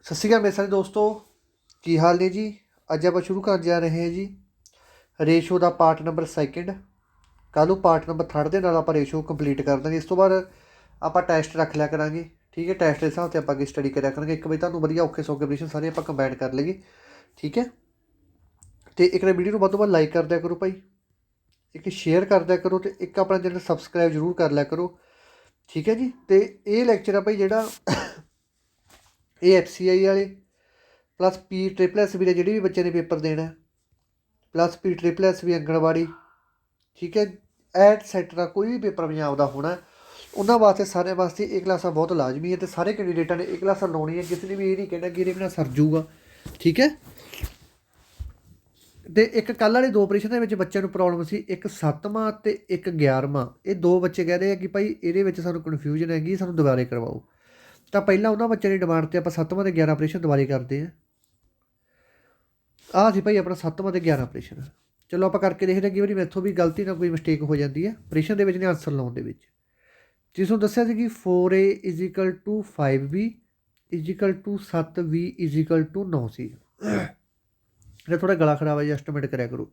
ਸਤਿ ਸ਼੍ਰੀ ਅਕਾਲ ਮੇਰੇ ਸਾਰੇ ਦੋਸਤੋ, ਕੀ ਹਾਲ ਨੇ ਜੀ। ਅੱਜ ਆਪਾਂ ਸ਼ੁਰੂ ਕਰਨ ਜਾ ਰਹੇ ਹਾਂ ਜੀ ਰੇਸ਼ੋ ਦਾ ਪਾਰਟ ਨੰਬਰ ਸੈਕਿੰਡ। ਕੱਲ੍ਹ ਨੂੰ ਪਾਰਟ ਨੰਬਰ ਥਰਡ ਦੇ ਨਾਲ ਆਪਾਂ ਰੇਸ਼ੋ ਕੰਪਲੀਟ ਕਰ ਦਾਂਗੇ। ਇਸ ਤੋਂ ਬਾਅਦ ਆਪਾਂ ਟੈਸਟ ਰੱਖ ਲਿਆ ਕਰਾਂਗੇ, ਠੀਕ ਹੈ। ਟੈਸਟ ਦੇ ਹਿਸਾਬ 'ਤੇ ਆਪਾਂ ਅੱਗੇ ਸਟੱਡੀ ਕਰਿਆ ਕਰਾਂਗੇ। ਇੱਕ ਵਜੇ ਤੁਹਾਨੂੰ ਵਧੀਆ ਔਖੇ ਸੌਖੇ ਪ੍ਰਸ਼ਨ ਸਾਰੇ ਆਪਾਂ ਕੰਬਾਈਨ ਕਰ ਲਈਏ, ਠੀਕ ਹੈ। ਅਤੇ ਇੱਕ ਨਾ ਵੀਡੀਓ ਨੂੰ ਵੱਧ ਤੋਂ ਵੱਧ ਲਾਈਕ ਕਰ ਦਿਆ ਕਰੋ ਭਾਈ, ਇੱਕ ਸ਼ੇਅਰ ਕਰ ਦਿਆ ਕਰੋ, ਅਤੇ ਇੱਕ ਆਪਣਾ ਚੈਨਲ ਸਬਸਕ੍ਰਾਈਬ ਜ਼ਰੂਰ ਕਰ ਲਿਆ ਕਰੋ, ਠੀਕ ਹੈ ਜੀ। ਅਤੇ ਇਹ ਲੈਕਚਰ ਆ ਭਾਈ ਜਿਹੜਾ ਇਹ FCI ਵਾਲੇ ਪਲੱਸ PSSB ਦੇ ਜਿਹੜੇ ਵੀ ਬੱਚੇ ਨੇ ਪੇਪਰ ਦੇਣਾ, ਪਲੱਸ PSSB ਆਂਗਣਵਾੜੀ, ਠੀਕ ਹੈ, ਐਟਸੈਟਰਾ ਕੋਈ ਵੀ ਪੇਪਰ ਪੰਜਾਬ ਦਾ ਹੋਣਾ, ਉਹਨਾਂ ਵਾਸਤੇ ਸਾਰਿਆਂ ਵਾਸਤੇ ਇਹ ਕਲਾਸਾਂ ਬਹੁਤ ਲਾਜ਼ਮੀ ਹੈ। ਅਤੇ ਸਾਰੇ ਕੈਂਡੀਡੇਟਾਂ ਨੇ ਇਹ ਕਲਾਸਾਂ ਲਾਉਣੀਆਂ, ਕਿਸੇ ਨੇ ਵੀ ਇਹ ਨਹੀਂ ਕਹਿਣਾ ਕਿ ਇਹਦੇ ਬਿਨਾਂ ਸਰ ਜੂਗਾ, ਠੀਕ ਹੈ। ਅਤੇ ਇੱਕ ਕੱਲ੍ਹ ਵਾਲੇ ਦੋ ਆਪਰੇਸ਼ਨ ਦੇ ਵਿੱਚ ਬੱਚਿਆਂ ਨੂੰ ਪ੍ਰੋਬਲਮ ਸੀ, ਇੱਕ 7ਵਾਂ ਅਤੇ ਇੱਕ 11ਵਾਂ। ਇਹ ਦੋ ਬੱਚੇ ਕਹਿ ਰਹੇ ਆ ਕਿ ਭਾਈ ਇਹਦੇ ਵਿੱਚ ਸਾਨੂੰ ਕਨਫਿਊਜ਼ਨ ਹੈਗੀ, ਸਾਨੂੰ ਦੁਬਾਰੇ ਕਰਵਾਓ। ਤਾਂ ਪਹਿਲਾਂ ਉਹਨਾਂ ਬੱਚਿਆਂ ਦੀ ਡਿਮਾਂਡ 'ਤੇ ਆਪਾਂ 7ਵਾਂ ਅਤੇ 11 ਆਪਰੇਸ਼ਨ ਦੁਬਾਰੇ ਕਰਦੇ ਹਾਂ। ਆਹ ਸੀ ਭਾਈ ਆਪਣਾ 7ਵਾਂ ਅਤੇ 11 ਆਪਰੇਸ਼ਨ। ਚਲੋ ਆਪਾਂ ਕਰਕੇ ਦੇਖਦੇ ਹਾਂ, ਕਈ ਵਾਰੀ ਮੈਥੋਂ ਵੀ ਗਲਤੀ ਨਾਲ ਕੋਈ ਮਿਸਟੇਕ ਹੋ ਜਾਂਦੀ ਹੈ ਆਪਰੇਸ਼ਨ ਦੇ ਵਿੱਚ ਨੇ ਆਨਸਰ ਲਾਉਣ ਦੇ ਵਿੱਚ। ਜਿਸ ਨੂੰ ਦੱਸਿਆ ਸੀ ਕਿ 4A = 5B = 7B = 9 ਸੀ। ਇਹਦਾ ਥੋੜ੍ਹਾ ਗਲਾ ਖਰਾਬ ਹੈ ਜੀ, ਐਸਟੀਮੇਟ ਕਰਿਆ ਕਰੋ।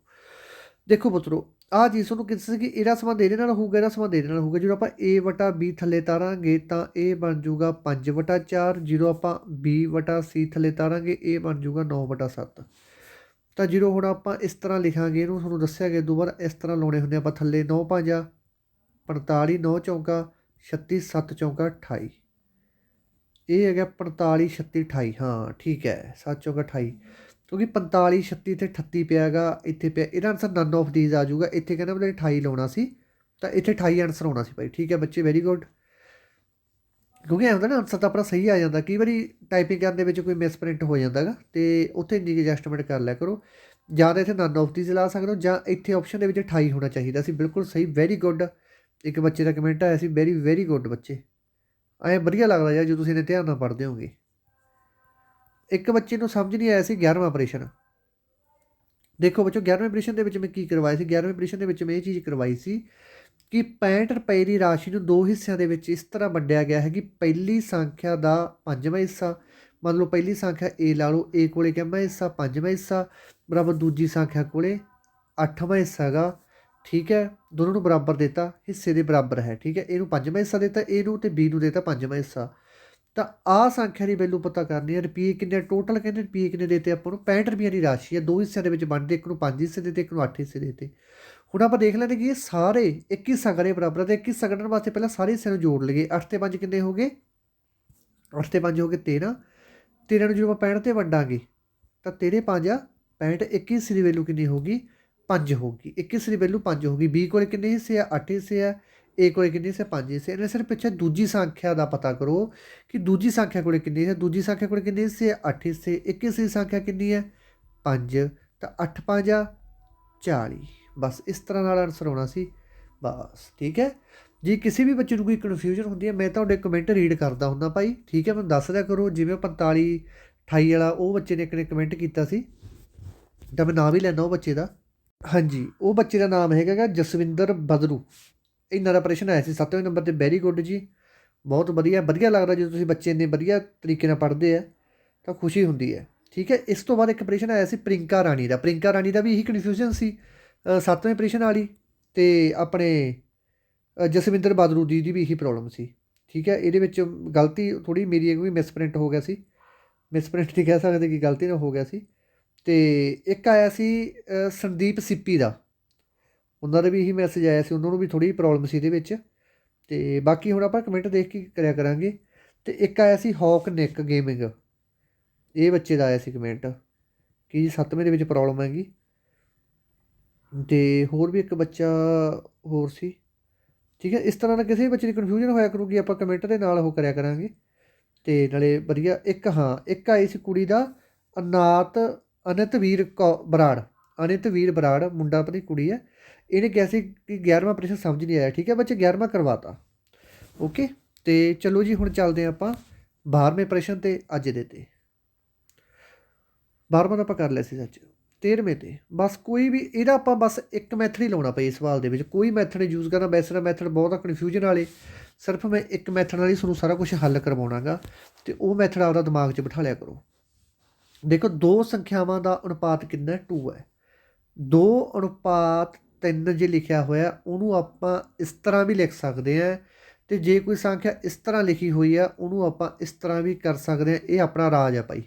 ਦੇਖੋ ਪੁੱਤਰੋ, ਆਹ ਚੀਜ਼ ਤੁਹਾਨੂੰ ਕਿਸੇ ਸੀ ਕਿ ਇਹਦਾ ਸੰਬੰਧ ਇਹਦੇ ਨਾਲ ਹੋਊਗਾ, ਇਹਦਾ ਸੰਬੰਧ ਇਹਦੇ ਨਾਲ ਹੋਊਗਾ। ਜਦੋਂ ਆਪਾਂ A/B ਥੱਲੇ ਤਾਰਾਂਗੇ ਤਾਂ ਇਹ ਬਣ ਜੂਗਾ 5/4। ਜਦੋਂ ਆਪਾਂ B/C ਥੱਲੇ ਤਾਰਾਂਗੇ ਇਹ ਬਣ ਜੂਗਾ 9/7। ਤਾਂ ਜਦੋਂ ਹੁਣ ਆਪਾਂ ਇਸ ਤਰ੍ਹਾਂ ਲਿਖਾਂਗੇ, ਇਹਨੂੰ ਤੁਹਾਨੂੰ ਦੱਸਿਆ ਗਿਆ ਦੁਬਾਰਾ ਇਸ ਤਰ੍ਹਾਂ ਲਾਉਣੇ ਹੁੰਦੇ ਆਪਾਂ ਥੱਲੇ 9 5 45, 9 ਚੌਂਕਾ 36, 7 ਚੌਂਕਾ 28। ਇਹ ਹੈਗਾ 45 36 28। ਹਾਂ ਠੀਕ ਹੈ, 7 ਚੌਂਕਾ 28, ਕਿਉਂਕਿ 45 36 ਅਤੇ 38 ਪਿਆ ਹੈਗਾ ਇੱਥੇ ਪਿਆ। ਇਹਦਾ ਆਨਸਰ ਨਨ ਆਫ ਦੀਜ਼ ਆ ਜਾਊਗਾ। ਇੱਥੇ ਕਹਿੰਦਾ ਮਤਲਬ 28 ਲਾਉਣਾ ਸੀ, ਤਾਂ ਇੱਥੇ 28 ਆਨਸਰ ਆਉਣਾ ਸੀ ਭਾਈ, ਠੀਕ ਹੈ ਬੱਚੇ, ਵੈਰੀ ਗੁੱਡ। ਕਿਉਂਕਿ ਐਂ ਹੁੰਦਾ ਨਾ ਆਨਸਰ ਤਾਂ ਆਪਣਾ ਸਹੀ ਆ ਜਾਂਦਾ, ਕਈ ਵਾਰੀ ਟਾਈਪਿੰਗ ਕਰਨ ਦੇ ਵਿੱਚ ਕੋਈ ਮਿਸਪ੍ਰਿੰਟ ਹੋ ਜਾਂਦਾ ਹੈਗਾ, ਅਤੇ ਉੱਥੇ ਇੰਨੀ ਕੁ ਐਡਜਸਟਮੈਂਟ ਕਰ ਲਿਆ ਕਰੋ। ਜਾਂ ਤਾਂ ਇੱਥੇ ਨਨ ਆਫ ਦੀਜ਼ ਲਾ ਸਕਦੇ ਹੋ, ਜਾਂ ਇੱਥੇ ਆਪਸ਼ਨ ਦੇ ਵਿੱਚ 28 ਹੋਣਾ ਚਾਹੀਦਾ ਸੀ। ਬਿਲਕੁਲ ਸਹੀ, ਵੈਰੀ ਗੁੱਡ। ਇੱਕ ਬੱਚੇ ਦਾ ਕਮੈਂਟ ਆਇਆ ਸੀ, ਵੈਰੀ ਵੈਰੀ ਗੁੱਡ ਬੱਚੇ। ਐਂ ਵਧੀਆ ਲੱਗਦਾ ਯਾਰ ਜਦੋਂ ਤੁਸੀਂ ਇਹਨੇ ਧਿਆਨ ਨਾਲ ਪੜ੍ਹਦੇ ਹੋਗੇ। ਇੱਕ ਬੱਚੇ ਨੂੰ ਸਮਝ ਨਹੀਂ ਆਇਆ ਸੀ 11ਵਾਂ ਆਪਰੇਸ਼ਨ। ਦੇਖੋ ਬੱਚੋ, 11ਵੇਂ ਆਪਰੇਸ਼ਨ ਦੇ ਵਿੱਚ ਮੈਂ ਕੀ ਕਰਵਾਇਆ ਸੀ। 11ਵੇਂ ਆਪਰੇਸ਼ਨ ਦੇ ਵਿੱਚ ਮੈਂ ਇਹ ਚੀਜ਼ ਕਰਵਾਈ ਸੀ ਕਿ 65 ਰੁਪਏ ਦੀ ਰਾਸ਼ੀ ਨੂੰ ਦੋ ਹਿੱਸਿਆਂ ਦੇ ਵਿੱਚ ਇਸ ਤਰ੍ਹਾਂ ਵੰਡਿਆ ਗਿਆ ਹੈ ਕਿ ਪਹਿਲੀ ਸੰਖਿਆ ਦਾ 5ਵਾਂ ਹਿੱਸਾ, ਮੰਨ ਲਓ ਪਹਿਲੀ ਸੰਖਿਆ A ਲਾ ਲਓ, A ਕੋਲੇ ਕਿੰਨਾ ਹਿੱਸਾ 5ਵਾਂ ਹਿੱਸਾ, ਬਰਾਬਰ ਦੂਜੀ ਸੰਖਿਆ ਕੋਲੇ 8ਵਾਂ ਹਿੱਸਾ ਹੈਗਾ, ਠੀਕ ਹੈ। ਦੋਨੋਂ ਨੂੰ ਬਰਾਬਰ ਦਿੱਤਾ, ਹਿੱਸੇ ਦੇ ਬਰਾਬਰ ਹੈ, ਠੀਕ ਹੈ। ਇਹਨੂੰ 5ਵਾਂ ਹਿੱਸਾ ਦਿੱਤਾ, ਇਹਨੂੰ ਅਤੇ B ਨੂੰ ਦਿੱਤਾ 5ਵਾਂ ਹਿੱਸਾ। ਤਾਂ ਆਹ ਸੰਖਿਆ ਦੀ ਵੈਲਿਊ ਪਤਾ ਕਰਨੀ ਹੈ। ਰੁਪਈਏ ਕਿੰਨੇ ਟੋਟਲ, ਕਹਿੰਦੇ ਰੁਪਈਏ ਕਿੰਨੇ ਦਿੱਤੇ ਆਪਾਂ ਨੂੰ, 65 ਰੁਪਈਆਂ ਦੀ ਰਾਸ਼ੀ ਹੈ। ਦੋ ਹਿੱਸਿਆਂ ਦੇ ਵਿੱਚ ਵੰਡਦੇ, ਇੱਕ ਨੂੰ 5 ਹਿੱਸੇ ਦਿੱਤੇ, ਇੱਕ ਨੂੰ 8 ਹਿੱਸੇ ਦਿੱਤੇ। ਹੁਣ ਆਪਾਂ ਦੇਖ ਲੈਂਦੇ ਕਿ ਇਹ ਸਾਰੇ 21 ਹਿੱਸਾ ਕਰੇ ਬਰਾਬਰ, ਅਤੇ 21 ਹਿੱਸਾ ਕੱਢਣ ਵਾਸਤੇ ਪਹਿਲਾਂ ਸਾਰੇ ਹਿੱਸਿਆਂ ਨੂੰ ਜੋੜ ਲਈਏ। 8 ਅਤੇ 5 ਕਿੰਨੇ ਹੋ ਗਏ, 8 ਅਤੇ 5 ਹੋ ਗਏ 13। 13 ਨੂੰ ਜਦੋਂ ਆਪਾਂ 65 'ਤੇ ਵੰਡਾਂਗੇ ਤਾਂ 13 5 65। 21 ਹਿੱਸੇ ਦੀ ਵੈਲਿਊ ਕਿੰਨੀ ਹੋਊਗੀ, 5 ਹੋਊਗੀ। 21 ਹਿੱਸੇ ਦੀ ਵੈਲਿਊ 5 ਹੋਊਗੀ। B ਕੋਲ ਕਿੰਨੇ ਹਿੱਸੇ ਆ, 8 ਹਿੱਸੇ ਆ। A ਕੋਲ ਕਿੰਨੇ ਹਿੱਸੇ, 5 ਹਿੱਸੇ। ਇਹਨੇ ਸਿਰਫ ਪਿੱਛੇ ਦੂਜੀ ਸੰਖਿਆ ਦਾ ਪਤਾ ਕਰੋ ਕਿ ਦੂਜੀ ਸੰਖਿਆ ਕੋਲ ਕਿੰਨੇ ਹਿੱਸੇ, ਦੂਜੀ ਸੰਖਿਆ ਕੋਲ ਕਿੰਨੇ ਹਿੱਸੇ ਆ, 8 ਹਿੱਸੇ। 21 ਹਿੱਸੇ ਦੀ ਸੰਖਿਆ ਕਿੰਨੀ ਹੈ, 5। ਤਾਂ 8 5 40। ਬਸ ਇਸ ਤਰ੍ਹਾਂ ਨਾਲ ਆਨਸਰ ਆਉਣਾ ਸੀ, ਬਸ ਠੀਕ ਹੈ। ਜੇ ਕਿਸੇ ਵੀ ਬੱਚੇ ਨੂੰ ਕੋਈ ਕਨਫਿਊਜ਼ਨ ਹੁੰਦੀ ਹੈ, ਮੈਂ ਤੁਹਾਡੇ ਕਮੈਂਟ ਰੀਡ ਕਰਦਾ ਹੁੰਦਾ ਭਾਈ, ਠੀਕ ਹੈ। ਮੈਨੂੰ ਦੱਸ ਦਿਆ ਕਰੋ। ਜਿਵੇਂ 45 28 ਵਾਲਾ ਉਹ ਬੱਚੇ ਨੇ ਇੱਕ ਨੇ ਕਮੈਂਟ ਕੀਤਾ ਸੀ, ਤਾਂ ਮੈਂ ਨਾਮ ਵੀ ਲੈਣਾ ਉਹ ਬੱਚੇ ਦਾ। ਹਾਂਜੀ, ਉਹ ਬੱਚੇ ਦਾ ਨਾਮ ਹੈਗਾ ਜਸਵਿੰਦਰ ਬਦਰੂ। ਇਹਨਾਂ ਦਾ ਆਪਰੇਸ਼ਨ ਆਇਆ ਸੀ 7ਵੇਂ ਨੰਬਰ 'ਤੇ। ਵੈਰੀ ਗੁੱਡ ਜੀ, ਬਹੁਤ ਵਧੀਆ। ਵਧੀਆ ਲੱਗਦਾ ਜਦੋਂ ਤੁਸੀਂ ਬੱਚੇ ਇੰਨੇ ਵਧੀਆ ਤਰੀਕੇ ਨਾਲ ਪੜ੍ਹਦੇ ਆ, ਤਾਂ ਖੁਸ਼ੀ ਹੁੰਦੀ ਹੈ, ਠੀਕ ਹੈ। ਇਸ ਤੋਂ ਬਾਅਦ ਇੱਕ ਆਪਰੇਸ਼ਨ ਆਇਆ ਸੀ ਪ੍ਰਿੰਕਾ ਰਾਣੀ ਦਾ। ਪ੍ਰਿੰਕਾ ਰਾਣੀ ਦਾ ਵੀ ਇਹੀ ਕਨਫਿਊਜ਼ਨ ਸੀ 7ਵੇਂ ਆਪਰੇਸ਼ਨ ਵਾਲੀ, ਅਤੇ ਆਪਣੇ ਜਸਵਿੰਦਰ ਬਦਰੂ ਦੀ ਵੀ ਇਹੀ ਪ੍ਰੋਬਲਮ ਸੀ, ਠੀਕ ਹੈ। ਇਹਦੇ ਵਿੱਚ ਗਲਤੀ ਥੋੜ੍ਹੀ ਮੇਰੀ ਕੋਈ ਮਿਸਪ੍ਰਿੰਟ ਹੋ ਗਿਆ ਸੀ, ਮਿਸਪ੍ਰਿੰਟ ਨਹੀਂ ਕਹਿ ਸਕਦੇ ਕਿ ਗਲਤੀ ਨਾਲ ਹੋ ਗਿਆ ਸੀ। ਅਤੇ ਇੱਕ ਆਇਆ ਸੀ ਸੰਦੀਪ ਸਿੱਪੀ ਦਾ, ਉਹਨਾਂ ਦਾ ਵੀ ਇਹੀ ਮੈਸੇਜ ਆਇਆ ਸੀ, ਉਹਨਾਂ ਨੂੰ ਵੀ ਥੋੜ੍ਹੀ ਪ੍ਰੋਬਲਮ ਸੀ ਇਹਦੇ ਵਿੱਚ। ਅਤੇ ਬਾਕੀ ਹੁਣ ਆਪਾਂ ਕਮੈਂਟ ਦੇਖ ਕੇ ਕਰਿਆ ਕਰਾਂਗੇ। ਅਤੇ ਇੱਕ ਆਇਆ ਸੀ ਹੌਕ ਨਿੱਕ ਗੇਮਿੰਗ, ਇਹ ਬੱਚੇ ਦਾ ਆਇਆ ਸੀ ਕਮੈਂਟ ਕਿ 7ਵੇਂ ਦੇ ਵਿੱਚ ਪ੍ਰੋਬਲਮ ਹੈਗੀ। ਅਤੇ ਹੋਰ ਵੀ ਇੱਕ ਬੱਚਾ ਹੋਰ ਸੀ, ਠੀਕ ਹੈ। ਇਸ ਤਰ੍ਹਾਂ ਦਾ ਕਿਸੇ ਵੀ ਬੱਚੇ ਦੀ ਕਨਫਿਊਜ਼ਨ ਹੋਇਆ ਕਰੂਗੀ, ਆਪਾਂ ਕਮੈਂਟ ਦੇ ਨਾਲ ਉਹ ਕਰਿਆ ਕਰਾਂਗੇ, ਅਤੇ ਨਾਲੇ ਵਧੀਆ। ਇੱਕ ਆਈ ਸੀ ਕੁੜੀ ਦਾ ਅਨਿਤਵੀਰ ਬਰਾੜ, ਅਨਿਤਵੀਰ ਬਰਾੜ ਮੁੰਡਾ ਪਤਾ ਨਹੀਂ ਕੁੜੀ ਹੈ। ਇਹਨੇ ਕਿਹਾ ਸੀ ਕਿ 11ਵਾਂ ਆਪਰੇਸ਼ਨ ਸਮਝ ਨਹੀਂ ਆਇਆ, ਠੀਕ ਹੈ ਬੱਚੇ, 11ਵਾਂ ਕਰਵਾਤਾ, ਓਕੇ। ਅਤੇ ਚਲੋ ਜੀ ਹੁਣ ਚੱਲਦੇ ਹਾਂ ਆਪਾਂ 12ਵੇਂ ਪ੍ਰਸ਼ਨ 'ਤੇ ਅੱਜ ਦੇ 'ਤੇ। 12ਵਾਂ ਤਾਂ ਆਪਾਂ ਕਰ ਲਿਆ ਸੀ ਸੱਚ। 13ਵੇਂ ਤੇ ਬਸ ਕੋਈ ਵੀ ਇਹਦਾ ਆਪਾਂ ਬਸ ਇੱਕ ਮੈਥਡ ਹੀ ਲਾਉਣਾ ਪਈ ਸਵਾਲ ਦੇ ਵਿੱਚ, ਕੋਈ ਮੈਥਡ ਯੂਜ਼ ਕਰਨਾ। ਵੈਸੇ ਤਾਂ ਮੈਥਡ ਬਹੁਤ ਆ ਕਨਫਿਊਜ਼ਨ ਵਾਲੇ, ਸਿਰਫ ਮੈਂ ਇੱਕ ਮੈਥਡ ਨਾਲ ਹੀ ਤੁਹਾਨੂੰ ਸਾਰਾ ਕੁਝ ਹੱਲ ਕਰਵਾਉਣਾਗਾ, ਅਤੇ ਉਹ ਮੈਥਡ ਆਪਦਾ ਦਿਮਾਗ 'ਚ ਬਿਠਾ ਲਿਆ ਕਰੋ। ਦੇਖੋ, ਦੋ ਸੰਖਿਆਵਾਂ ਦਾ ਅਨੁਪਾਤ ਕਿੰਨਾ 2 ਹੈ। 2:3 ਜੇ ਲਿਖਿਆ ਹੋਇਆ ਉਹਨੂੰ ਆਪਾਂ ਇਸ ਤਰ੍ਹਾਂ ਵੀ ਲਿਖ ਸਕਦੇ ਹਾਂ, ਅਤੇ ਜੇ ਕੋਈ ਸੰਖਿਆ ਇਸ ਤਰ੍ਹਾਂ ਲਿਖੀ ਹੋਈ ਆ ਉਹਨੂੰ ਆਪਾਂ ਇਸ ਤਰ੍ਹਾਂ ਵੀ ਕਰ ਸਕਦੇ ਹਾਂ। ਇਹ ਆਪਣਾ ਰਾਜ ਆ ਭਾਈ,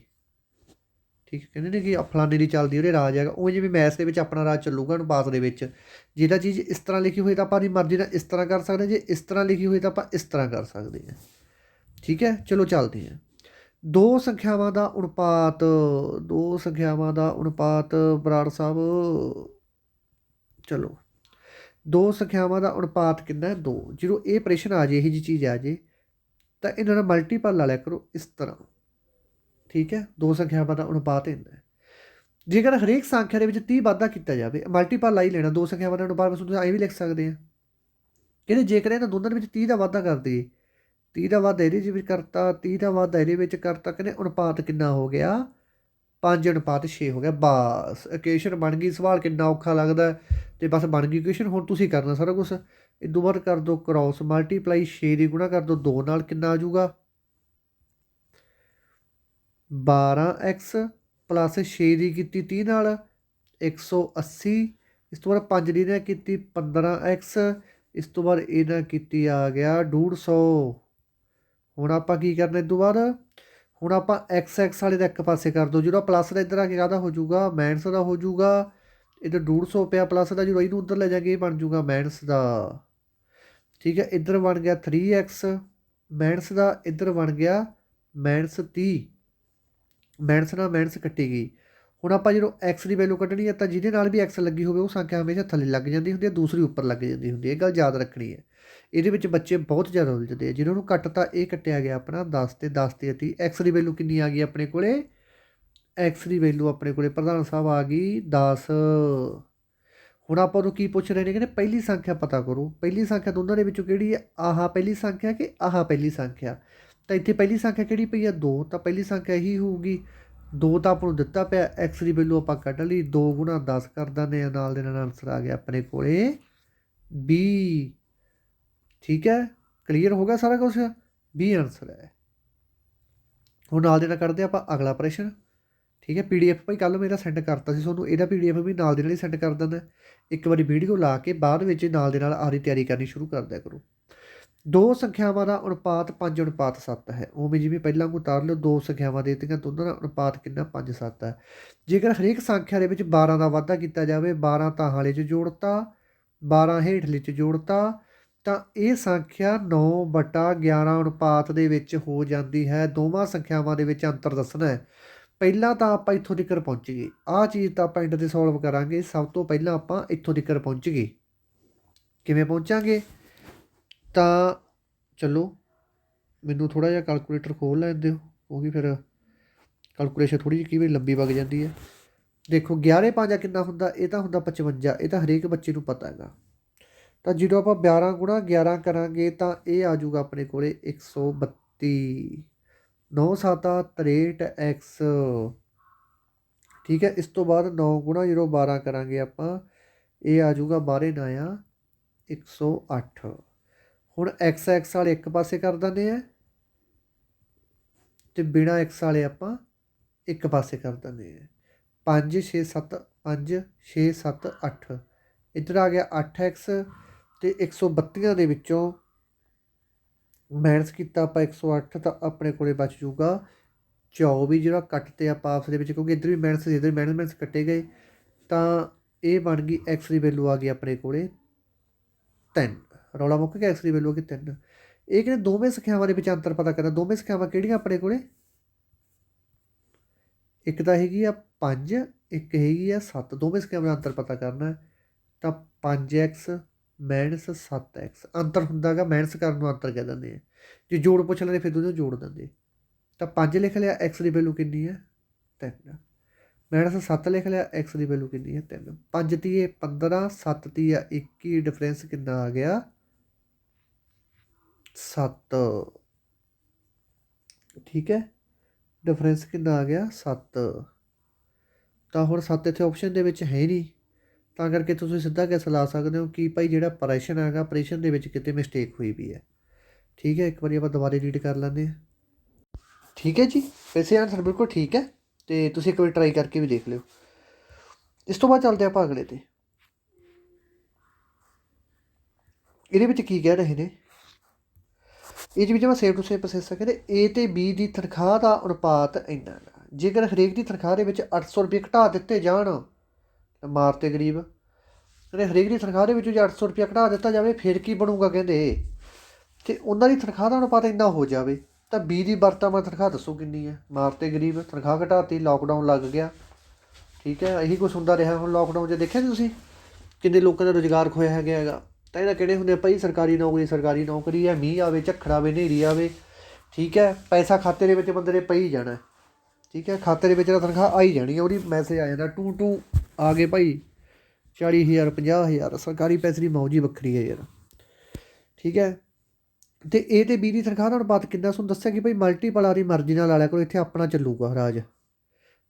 ਠੀਕ ਹੈ। ਕਹਿੰਦੇ ਨੇ ਕਿ ਫਲਾਣੇ ਦੀ ਚੱਲਦੀ ਉਹਦੇ ਰਾਜ ਹੈਗਾ, ਉਹ ਜਿਵੇਂ ਮੈਥ ਦੇ ਵਿੱਚ ਆਪਣਾ ਰਾਜ ਚੱਲੂਗਾ ਅਨੁਪਾਤ ਦੇ ਵਿੱਚ। ਜਿਹੜਾ ਚੀਜ਼ ਇਸ ਤਰ੍ਹਾਂ ਲਿਖੀ ਹੋਈ ਤਾਂ ਆਪਾਂ ਆਪਣੀ ਮਰਜ਼ੀ ਨਾਲ ਇਸ ਤਰ੍ਹਾਂ ਕਰ ਸਕਦੇ ਹਾਂ, ਜੇ ਇਸ ਤਰ੍ਹਾਂ ਲਿਖੀ ਹੋਈ ਤਾਂ ਆਪਾਂ ਇਸ ਤਰ੍ਹਾਂ ਕਰ ਸਕਦੇ ਹਾਂ, ਠੀਕ ਹੈ। ਚਲੋ ਚੱਲਦੇ ਹਾਂ। ਦੋ ਸੰਖਿਆਵਾਂ ਦਾ ਅਨੁਪਾਤ, ਦੋ ਸੰਖਿਆਵਾਂ ਦਾ ਅਨੁਪਾਤ ਬਰਾੜ ਸਾਹਿਬ, ਚਲੋ ਦੋ ਸੰਖਿਆਵਾਂ ਦਾ ਅਨੁਪਾਤ ਕਿੰਨਾ ਹੈ 2। ਜਦੋਂ ਇਹ ਪ੍ਰਸ਼ਨ ਆ ਜੇ, ਇਹੋ ਜਿਹੀ ਚੀਜ਼ ਆ ਜੇ, ਤਾਂ ਇਹਨਾਂ ਦਾ ਮਲਟੀਪਲ ਲਾ ਲਿਆ ਕਰੋ ਇਸ ਤਰ੍ਹਾਂ, ਠੀਕ ਹੈ। ਦੋ ਸੰਖਿਆਵਾਂ ਦਾ ਅਨੁਪਾਤ ਇੰਨਾ ਹੈ। ਜੇਕਰ ਹਰੇਕ ਸੰਖਿਆ ਦੇ ਵਿੱਚ 30 ਵਾਧਾ ਕੀਤਾ ਜਾਵੇ, ਮਲਟੀਪਲ ਲਾ ਹੀ ਲੈਣਾ। ਦੋ ਸੰਖਿਆਵਾਂ ਦਾ ਅਨੁਪਾਤ ਤੁਸੀਂ ਐਂ ਵੀ ਲਿਖ ਸਕਦੇ ਹਾਂ, ਕਹਿੰਦੇ ਜੇਕਰ ਇਹਨਾਂ ਦੋਨਾਂ ਦੇ ਵਿੱਚ 30 ਦਾ ਵਾਧਾ ਕਰ ਦਈਏ, 30 ਦਾ ਵਾਧਾ ਇਹਦੇ ਵਿੱਚ ਕਰਤਾ, 30 ਦਾ ਵਾਧਾ ਇਹਦੇ ਵਿੱਚ ਕਰਤਾ, ਕਹਿੰਦੇ ਅਨੁਪਾਤ ਕਿੰਨਾ ਹੋ ਗਿਆ 5:6 ਹੋ ਗਿਆ। ਬਸ ਇਕੁਏਸ਼ਨ ਬਣ ਗਈ। ਸਵਾਲ ਕਿੰਨਾ ਔਖਾ ਲੱਗਦਾ, ਅਤੇ ਬਸ ਬਣ ਗਈ ਇਕੁਏਸ਼ਨ। ਹੁਣ ਤੁਸੀਂ ਕਰਨਾ ਸਾਰਾ ਕੁਛ। ਇਹ ਤੋਂ ਬਾਅਦ ਕਰ ਦਿਓ ਕ੍ਰੋਸ ਮਲਟੀਪਲਾਈ, 6 ਦੀ ਗੁਣਾ ਕਰ ਦਿਓ 2 ਨਾਲ, ਕਿੰਨਾ ਆ ਜੂਗਾ 12x ਪਲੱਸ 6 ਦੀ ਕੀਤੀ 30 ਨਾਲ 180। ਇਸ ਤੋਂ ਬਾਅਦ 5 ਦੀ ਨਾਲ ਕੀਤੀ 15x, ਇਸ ਤੋਂ ਬਾਅਦ ਇਹਨਾਂ ਕੀਤੀ ਆ ਗਿਆ 150। ਹੁਣ ਆਪਾਂ ਕੀ ਕਰਨਾ ਇਸ ਤੋਂ ਬਾਅਦ, ਹੁਣ ਆਪਾਂ ਐਕਸ ਵਾਲੇ ਦਾ ਇੱਕ ਪਾਸੇ ਕਰ ਦਿਓ। ਜਦੋਂ ਪਲੱਸ ਦਾ ਇੱਧਰ ਆ ਕੇ ਕਾਹਦਾ ਹੋ ਜਾਊਗਾ, ਮਾਈਨਸ ਦਾ ਹੋ ਜਾਊਗਾ। ਇੱਧਰ 150 ਪਿਆ ਪਲੱਸ ਦਾ, ਜਦੋਂ ਇਹਨੂੰ ਉੱਧਰ ਲੈ ਜਾਗੇ ਇਹ ਬਣ ਜਾਊਗਾ ਮਾਈਨਸ ਦਾ, ਠੀਕ ਹੈ। ਇੱਧਰ ਬਣ ਗਿਆ 3x ਮਾਈਨਸ ਦਾ, ਇੱਧਰ ਬਣ ਗਿਆ ਮਾਈਨਸ 30। ਮਾਈਨਸ ਨਾਲ ਮਾਈਨਸ ਕੱਟੀ ਗਈ। ਹੁਣ ਆਪਾਂ ਜਦੋਂ ਐਕਸ ਦੀ ਵੈਲੂ ਕੱਢਣੀ ਹੈ ਤਾਂ ਜਿਹਦੇ ਨਾਲ ਵੀ ਐਕਸ ਲੱਗੀ ਹੋਵੇ ਉਹ ਸੰਖਿਆ ਹਮੇਸ਼ਾ ਥੱਲੇ ਲੱਗ ਜਾਂਦੀ ਹੁੰਦੀ ਹੈ, ਦੂਸਰੀ ਉੱਪਰ ਲੱਗ ਜਾਂਦੀ ਹੁੰਦੀ ਹੈ। ਇਹ ਗੱਲ ਯਾਦ ਰੱਖਣੀ ਹੈ। ਇਹਦੇ ਵਿੱਚ ਬੱਚੇ ਬਹੁਤ ਜ਼ਿਆਦਾ ਉਲਝਦੇ ਆ। ਜਿਹਨਾਂ ਨੂੰ ਕੱਟਤਾ, ਇਹ ਕੱਟਿਆ ਗਿਆ ਆਪਣਾ 10 ਤੇ 10 ਤੇ 30। ਐਕਸ ਦੀ ਵੈਲੂ ਕਿੰਨੀ ਆ ਗਈ ਆਪਣੇ ਕੋਲੇ, ਐਕਸ ਦੀ ਵੈਲੂ ਆਪਣੇ ਕੋਲੇ ਪ੍ਰਧਾਨ ਸਾਹਿਬ ਆ ਗਈ 10। ਹੁਣ ਆਪਾਂ ਉਹਨੂੰ ਕੀ ਪੁੱਛ ਰਹੇ ਨੇ, ਕਹਿੰਦੇ ਪਹਿਲੀ ਸੰਖਿਆ ਪਤਾ ਕਰੋ। ਪਹਿਲੀ ਸੰਖਿਆ ਦੋਨਾਂ ਦੇ ਵਿੱਚੋਂ ਕਿਹੜੀ ਹੈ, ਆਹ ਪਹਿਲੀ ਸੰਖਿਆ ਕਿ ਆਹ ਪਹਿਲੀ ਸੰਖਿਆ। ਤਾਂ ਇੱਥੇ ਪਹਿਲੀ ਸੰਖਿਆ ਕਿਹੜੀ ਪਈ ਆ 2, ਤਾਂ ਪਹਿਲੀ ਸੰਖਿਆ ਇਹੀ ਹੋਊਗੀ 2। ਤਾਂ ਆਪਾਂ ਨੂੰ ਦਿੱਤਾ ਪਿਆ, ਐਕਸ ਦੀ ਵੈਲੂ ਆਪਾਂ ਕੱਢ ਲਈ, 2 ਗੁਣਾ 10 ਕਰ ਦਿੰਦੇ ਆ, ਨਾਲ ਦੇ ਨਾਲ ਆਨਸਰ ਆ ਗਿਆ ਆਪਣੇ ਕੋਲੇ 20, ਠੀਕ ਹੈ। ਕਲੀਅਰ ਹੋ ਗਿਆ ਸਾਰਾ ਕੁਛ, 20 ਆਨਸਰ ਹੈ। ਹੁਣ ਨਾਲ ਦੇ ਨਾਲ ਕੱਢਦੇ ਆਪਾਂ ਅਗਲਾ ਪ੍ਰਸ਼ਨ, ਠੀਕ ਹੈ। PDF ਭਾਈ ਕੱਲ੍ਹ ਮੇਰਾ ਸੈਂਡ ਕਰਤਾ ਸੀ ਤੁਹਾਨੂੰ, ਇਹਦਾ PDF ਵੀ ਨਾਲ ਦੇ ਨਾਲ ਹੀ ਸੈਂਡ ਕਰ ਦਿੰਦਾ। ਇੱਕ ਵਾਰੀ ਵੀਡੀਓ ਲਾ ਕੇ ਬਾਅਦ ਵਿੱਚ ਨਾਲ ਦੇ ਨਾਲ ਆਪਦੀ ਤਿਆਰੀ ਕਰਨੀ ਸ਼ੁਰੂ ਕਰ ਦਿਆ ਕਰੋ। ਦੋ ਸੰਖਿਆਵਾਂ ਦਾ ਅਨੁਪਾਤ 5:7 ਹੈ। ਉਵੇਂ ਜਿਵੇਂ ਪਹਿਲਾਂ ਨੂੰ ਉਤਾਰ ਲਿਓ, ਦੋ ਸੰਖਿਆਵਾਂ ਦੇ ਦਿੱਤੀਆਂ, ਦੋਨਾਂ ਦਾ ਅਨੁਪਾਤ ਕਿੰਨਾ 5:7 ਹੈ। ਜੇਕਰ ਹਰੇਕ ਸੰਖਿਆ ਦੇ ਵਿੱਚ 12 ਦਾ ਵਾਧਾ ਕੀਤਾ ਜਾਵੇ, 12 ਤਾਂ ਹਾਲੇ 'ਚ ਜੋੜਤਾ, 12 ਹੇਠਲੇ 'ਚ ਜੋੜਤਾ, ਤਾਂ ਇਹ ਸੰਖਿਆ 9/11 ਅਨੁਪਾਤ ਦੇ ਵਿੱਚ ਹੋ ਜਾਂਦੀ ਹੈ। ਦੋਵਾਂ ਸੰਖਿਆਵਾਂ ਦੇ ਵਿੱਚ ਅੰਤਰ ਦੱਸਣਾ ਹੈ। ਪਹਿਲਾਂ ਤਾਂ ਆਪਾਂ ਇੱਥੋਂ ਤੱਕ ਪਹੁੰਚ ਗਏ, ਆਹ ਚੀਜ਼ ਤਾਂ ਆਪਾਂ ਐਂਡ 'ਤੇ ਸੋਲਵ ਕਰਾਂਗੇ। ਸਭ ਤੋਂ ਪਹਿਲਾਂ ਆਪਾਂ ਇੱਥੋਂ ਤੱਕ ਪਹੁੰਚ ਗਏ। ਕਿਵੇਂ ਪਹੁੰਚਾਂਗੇ, ਤਾਂ ਚਲੋ ਮੈਨੂੰ ਥੋੜ੍ਹਾ ਜਿਹਾ ਕੈਲਕੂਲੇਟਰ ਖੋਲ੍ਹ ਲੈਣ ਦਿਓ, ਕਿਉਂਕਿ ਫਿਰ ਕੈਲਕੂਲੇਸ਼ਨ ਥੋੜ੍ਹੀ ਜਿਹੀ ਕਈ ਵਾਰੀ ਲੰਬੀ ਵਗ ਜਾਂਦੀ ਹੈ। ਦੇਖੋ 11 5 ਕਿੰਨਾ ਹੁੰਦਾ, ਇਹ ਤਾਂ ਹੁੰਦਾ 55। ਇਹ ਤਾਂ ਹਰੇਕ ਬੱਚੇ ਨੂੰ ਪਤਾ ਹੈਗਾ। ਤਾਂ ਜਦੋਂ ਆਪਾਂ 12 ਗੁਣਾ 11 ਕਰਾਂਗੇ ਤਾਂ ਇਹ ਆ ਜਾਊਗਾ ਆਪਣੇ ਕੋਲ 132। 9 7 63x, ਠੀਕ ਹੈ। ਇਸ ਤੋਂ ਬਾਅਦ 9 ਗੁਣਾ ਜਦੋਂ 12 ਕਰਾਂਗੇ ਆਪਾਂ, ਇਹ ਆ ਜਾਊਗਾ 12 9 108। ਹੁਣ ਐਕਸ ਵਾਲੇ ਇੱਕ ਪਾਸੇ ਕਰ ਦਿੰਦੇ ਆ, ਅਤੇ ਬਿਨਾਂ ਐਕਸ ਵਾਲੇ ਆਪਾਂ ਇੱਕ ਪਾਸੇ ਕਰ ਦਿੰਦੇ ਆ। 5 6 7 5 6 7 8, ਇੱਧਰ ਆ ਗਿਆ 8x, ਅਤੇ 132 ਦੇ ਵਿੱਚੋਂ ਮਾਈਨਸ ਕੀਤਾ ਆਪਾਂ 108, ਤਾਂ ਆਪਣੇ ਕੋਲ ਬਚ ਜੂਗਾ 24। ਜਿਹੜਾ ਕੱਟ ਤੇ ਆਪਾਂ ਆਪਸ ਦੇ ਵਿੱਚ, ਕਿਉਂਕਿ ਇੱਧਰ ਵੀ ਮਾਈਨਸ ਇੱਧਰ ਮਾਈਨਸ ਕੱਟੇ ਗਏ, ਤਾਂ ਇਹ ਬਣ ਗਈ ਐਕਸ ਦੀ ਵੈਲੂ ਆ ਗਈ ਆਪਣੇ ਕੋਲ 3। ਰੌਲਾ ਮੁੱਕ ਗਿਆ, ਐਕਸ ਦੀ ਵੈਲੂ ਆ ਗਈ 3। ਇਹ ਕਹਿੰਦੇ ਦੋਵੇਂ ਸੰਖਿਆਵਾਂ ਦੇ ਵਿੱਚ ਅੰਤਰ ਪਤਾ ਕਰਨਾ। ਦੋਵੇਂ ਸੰਖਿਆਵਾਂ ਕਿਹੜੀਆਂ ਆਪਣੇ ਕੋਲ, ਇੱਕ ਤਾਂ ਹੈਗੀ ਆ 5, ਇੱਕ ਹੈਗੀ ਆ 7। ਦੋਵੇਂ ਸੰਖਿਆਵਾਂ ਦਾ ਅੰਤਰ ਪਤਾ ਕਰਨਾ, ਤਾਂ 5x ਮਾਈਨਸ 7x। ਅੰਤਰ ਹੁੰਦਾ ਗਾ ਮਾਈਨਸ ਕਰਨ ਨੂੰ ਅੰਤਰ ਕਹਿ ਦਿੰਦੇ ਆ। ਜੇ ਜੋੜ ਪੁੱਛ ਲੈਂਦੇ ਫਿਰ ਦੋਨੋਂ ਜੋੜ ਦਿੰਦੇ। ਤਾਂ 5 ਲਿਖ ਲਿਆ, ਐਕਸ ਦੀ ਵੈਲੂ ਕਿੰਨੀ ਹੈ 3। ਮਾਈਨਸ 7 ਲਿਖ ਲਿਆ, ਐਕਸ ਦੀ ਵੈਲੂ ਕਿੰਨੀ ਹੈ 3। 5 ਤੀਏ 15, 7 ਤੀਆ 21, ਡਿਫਰੈਂਸ ਕਿੰਨਾ ਆ ਗਿਆ 7, ਠੀਕ ਹੈ। ਡਿਫਰੈਂਸ ਕਿੰਨਾ ਆ ਗਿਆ 7। ਤਾਂ ਹੁਣ 7 ਇੱਥੇ ਆਪਸ਼ਨ ਦੇ ਵਿੱਚ ਹੈ ਨਹੀਂ, ਤਾਂ ਕਰਕੇ ਤੁਸੀਂ ਸਿੱਧਾ ਗੈਸ ਲਾ ਸਕਦੇ ਹੋ ਕਿ ਭਾਈ ਜਿਹੜਾ ਆਪਰੇਸ਼ਨ ਹੈਗਾ ਆਪਰੇਸ਼ਨ ਦੇ ਵਿੱਚ ਕਿਤੇ ਮਿਸਟੇਕ ਹੋਈ ਵੀ ਹੈ। ਠੀਕ ਹੈ, ਇੱਕ ਵਾਰੀ ਆਪਾਂ ਦੁਬਾਰਾ ਰੀਡ ਕਰ ਲੈਂਦੇ ਹਾਂ। ਠੀਕ ਹੈ ਜੀ, ਵੈਸੇ ਆਨਸਰ ਬਿਲਕੁਲ ਠੀਕ ਹੈ, ਅਤੇ ਤੁਸੀਂ ਇੱਕ ਵਾਰੀ ਟਰਾਈ ਕਰਕੇ ਵੀ ਦੇਖ ਲਿਓ। ਇਸ ਤੋਂ ਬਾਅਦ ਚੱਲਦੇ ਆਪਾਂ ਅਗਲੇ 'ਤੇ। ਇਹਦੇ ਵਿੱਚ ਕੀ ਕਹਿ ਰਹੇ ਨੇ, ਇਹ ਵਿੱਚ ਮੈਂ ਸੇਮ ਟੂ ਸੇਮ ਪ੍ਰੋਸੈਸ ਕਹਿੰਦੇ A ਅਤੇ B ਦੀ ਤਨਖਾਹ ਦਾ ਅਨੁਪਾਤ ਇੰਨਾ ਗਾ। ਜੇਕਰ ਹਰੇਕ ਦੀ ਤਨਖਾਹ ਦੇ ਵਿੱਚ 800 ਰੁਪਏ ਘਟਾ ਦਿੱਤੇ ਜਾਣ, ਮਾਰ ਤੇ ਗਰੀਬ, ਕਹਿੰਦੇ ਹਰੇਕ ਦੀ ਤਨਖਾਹ ਦੇ ਵਿੱਚ ਜੇ 800 ਰੁਪਇਆ ਘਟਾ ਦਿੱਤਾ ਜਾਵੇ ਫਿਰ ਕੀ ਬਣੂਗਾ ਕਹਿੰਦੇ, ਅਤੇ ਉਹਨਾਂ ਦੀ ਤਨਖਾਹ ਦਾ ਅਨੁਪਾਤ ਇੰਨਾ ਹੋ ਜਾਵੇ ਤਾਂ B ਦੀ ਵਰਤਮਾਨ ਤਨਖਾਹ ਦੱਸੋ ਕਿੰਨੀ ਹੈ। ਮਾਰ ਤੇ ਗਰੀਬ, ਤਨਖਾਹ ਘਟਾਤੀ, ਲੋਕਡਾਊਨ ਲੱਗ ਗਿਆ। ਠੀਕ ਹੈ, ਇਹੀ ਕੁਛ ਹੁੰਦਾ ਰਿਹਾ। ਹੁਣ ਲੋਕਡਾਊਨ 'ਚ ਦੇਖਿਆ ਤੁਸੀਂ ਕਿੰਨੇ ਲੋਕਾਂ ਦਾ ਰੁਜ਼ਗਾਰ ਖੋਇਆ ਹੈਗਾ। ਤਾਂ ਇਹਦਾ ਕਿਹੜੇ ਹੁੰਦੇ ਭਾਈ, ਸਰਕਾਰੀ ਨੌਕਰੀ ਹੈ, ਮੀਂਹ ਆਵੇ, ਝੱਖੜ ਆਵੇ, ਹਨੇਰੀ ਆਵੇ, ਠੀਕ ਹੈ, ਪੈਸਾ ਖਾਤੇ ਦੇ ਵਿੱਚ ਬੰਦੇ ਦੇ ਪਈ ਜਾਣਾ। ਠੀਕ ਹੈ, ਖਾਤੇ ਦੇ ਵਿੱਚ ਤਾਂ ਤਨਖਾਹ ਆਈ ਜਾਣੀ ਹੈ, ਉਹਦੀ ਮੈਸੇਜ ਆ ਜਾਂਦਾ ਟੂ ਆ ਗਏ ਭਾਈ 40,000 50,000। ਸਰਕਾਰੀ ਪੈਸੇ ਦੀ ਮੌਜ ਹੀ ਵੱਖਰੀ ਹੈ ਯਾਰ। ਠੀਕ ਹੈ, ਅਤੇ A ਅਤੇ B ਦੀ ਤਨਖਾਹ ਦਾ ਅਨੁਪਾਤ ਕਿੰਨਾ ਤੁਹਾਨੂੰ ਦੱਸਿਆ ਕਿ ਭਾਈ ਮਲਟੀਪਲ ਵਾਲੀ ਮਰਜ਼ੀ ਨਾਲ ਲਾ ਲਿਆ ਕਰੋ, ਇੱਥੇ ਆਪਣਾ ਚੱਲੂਗਾ ਰਾਜ।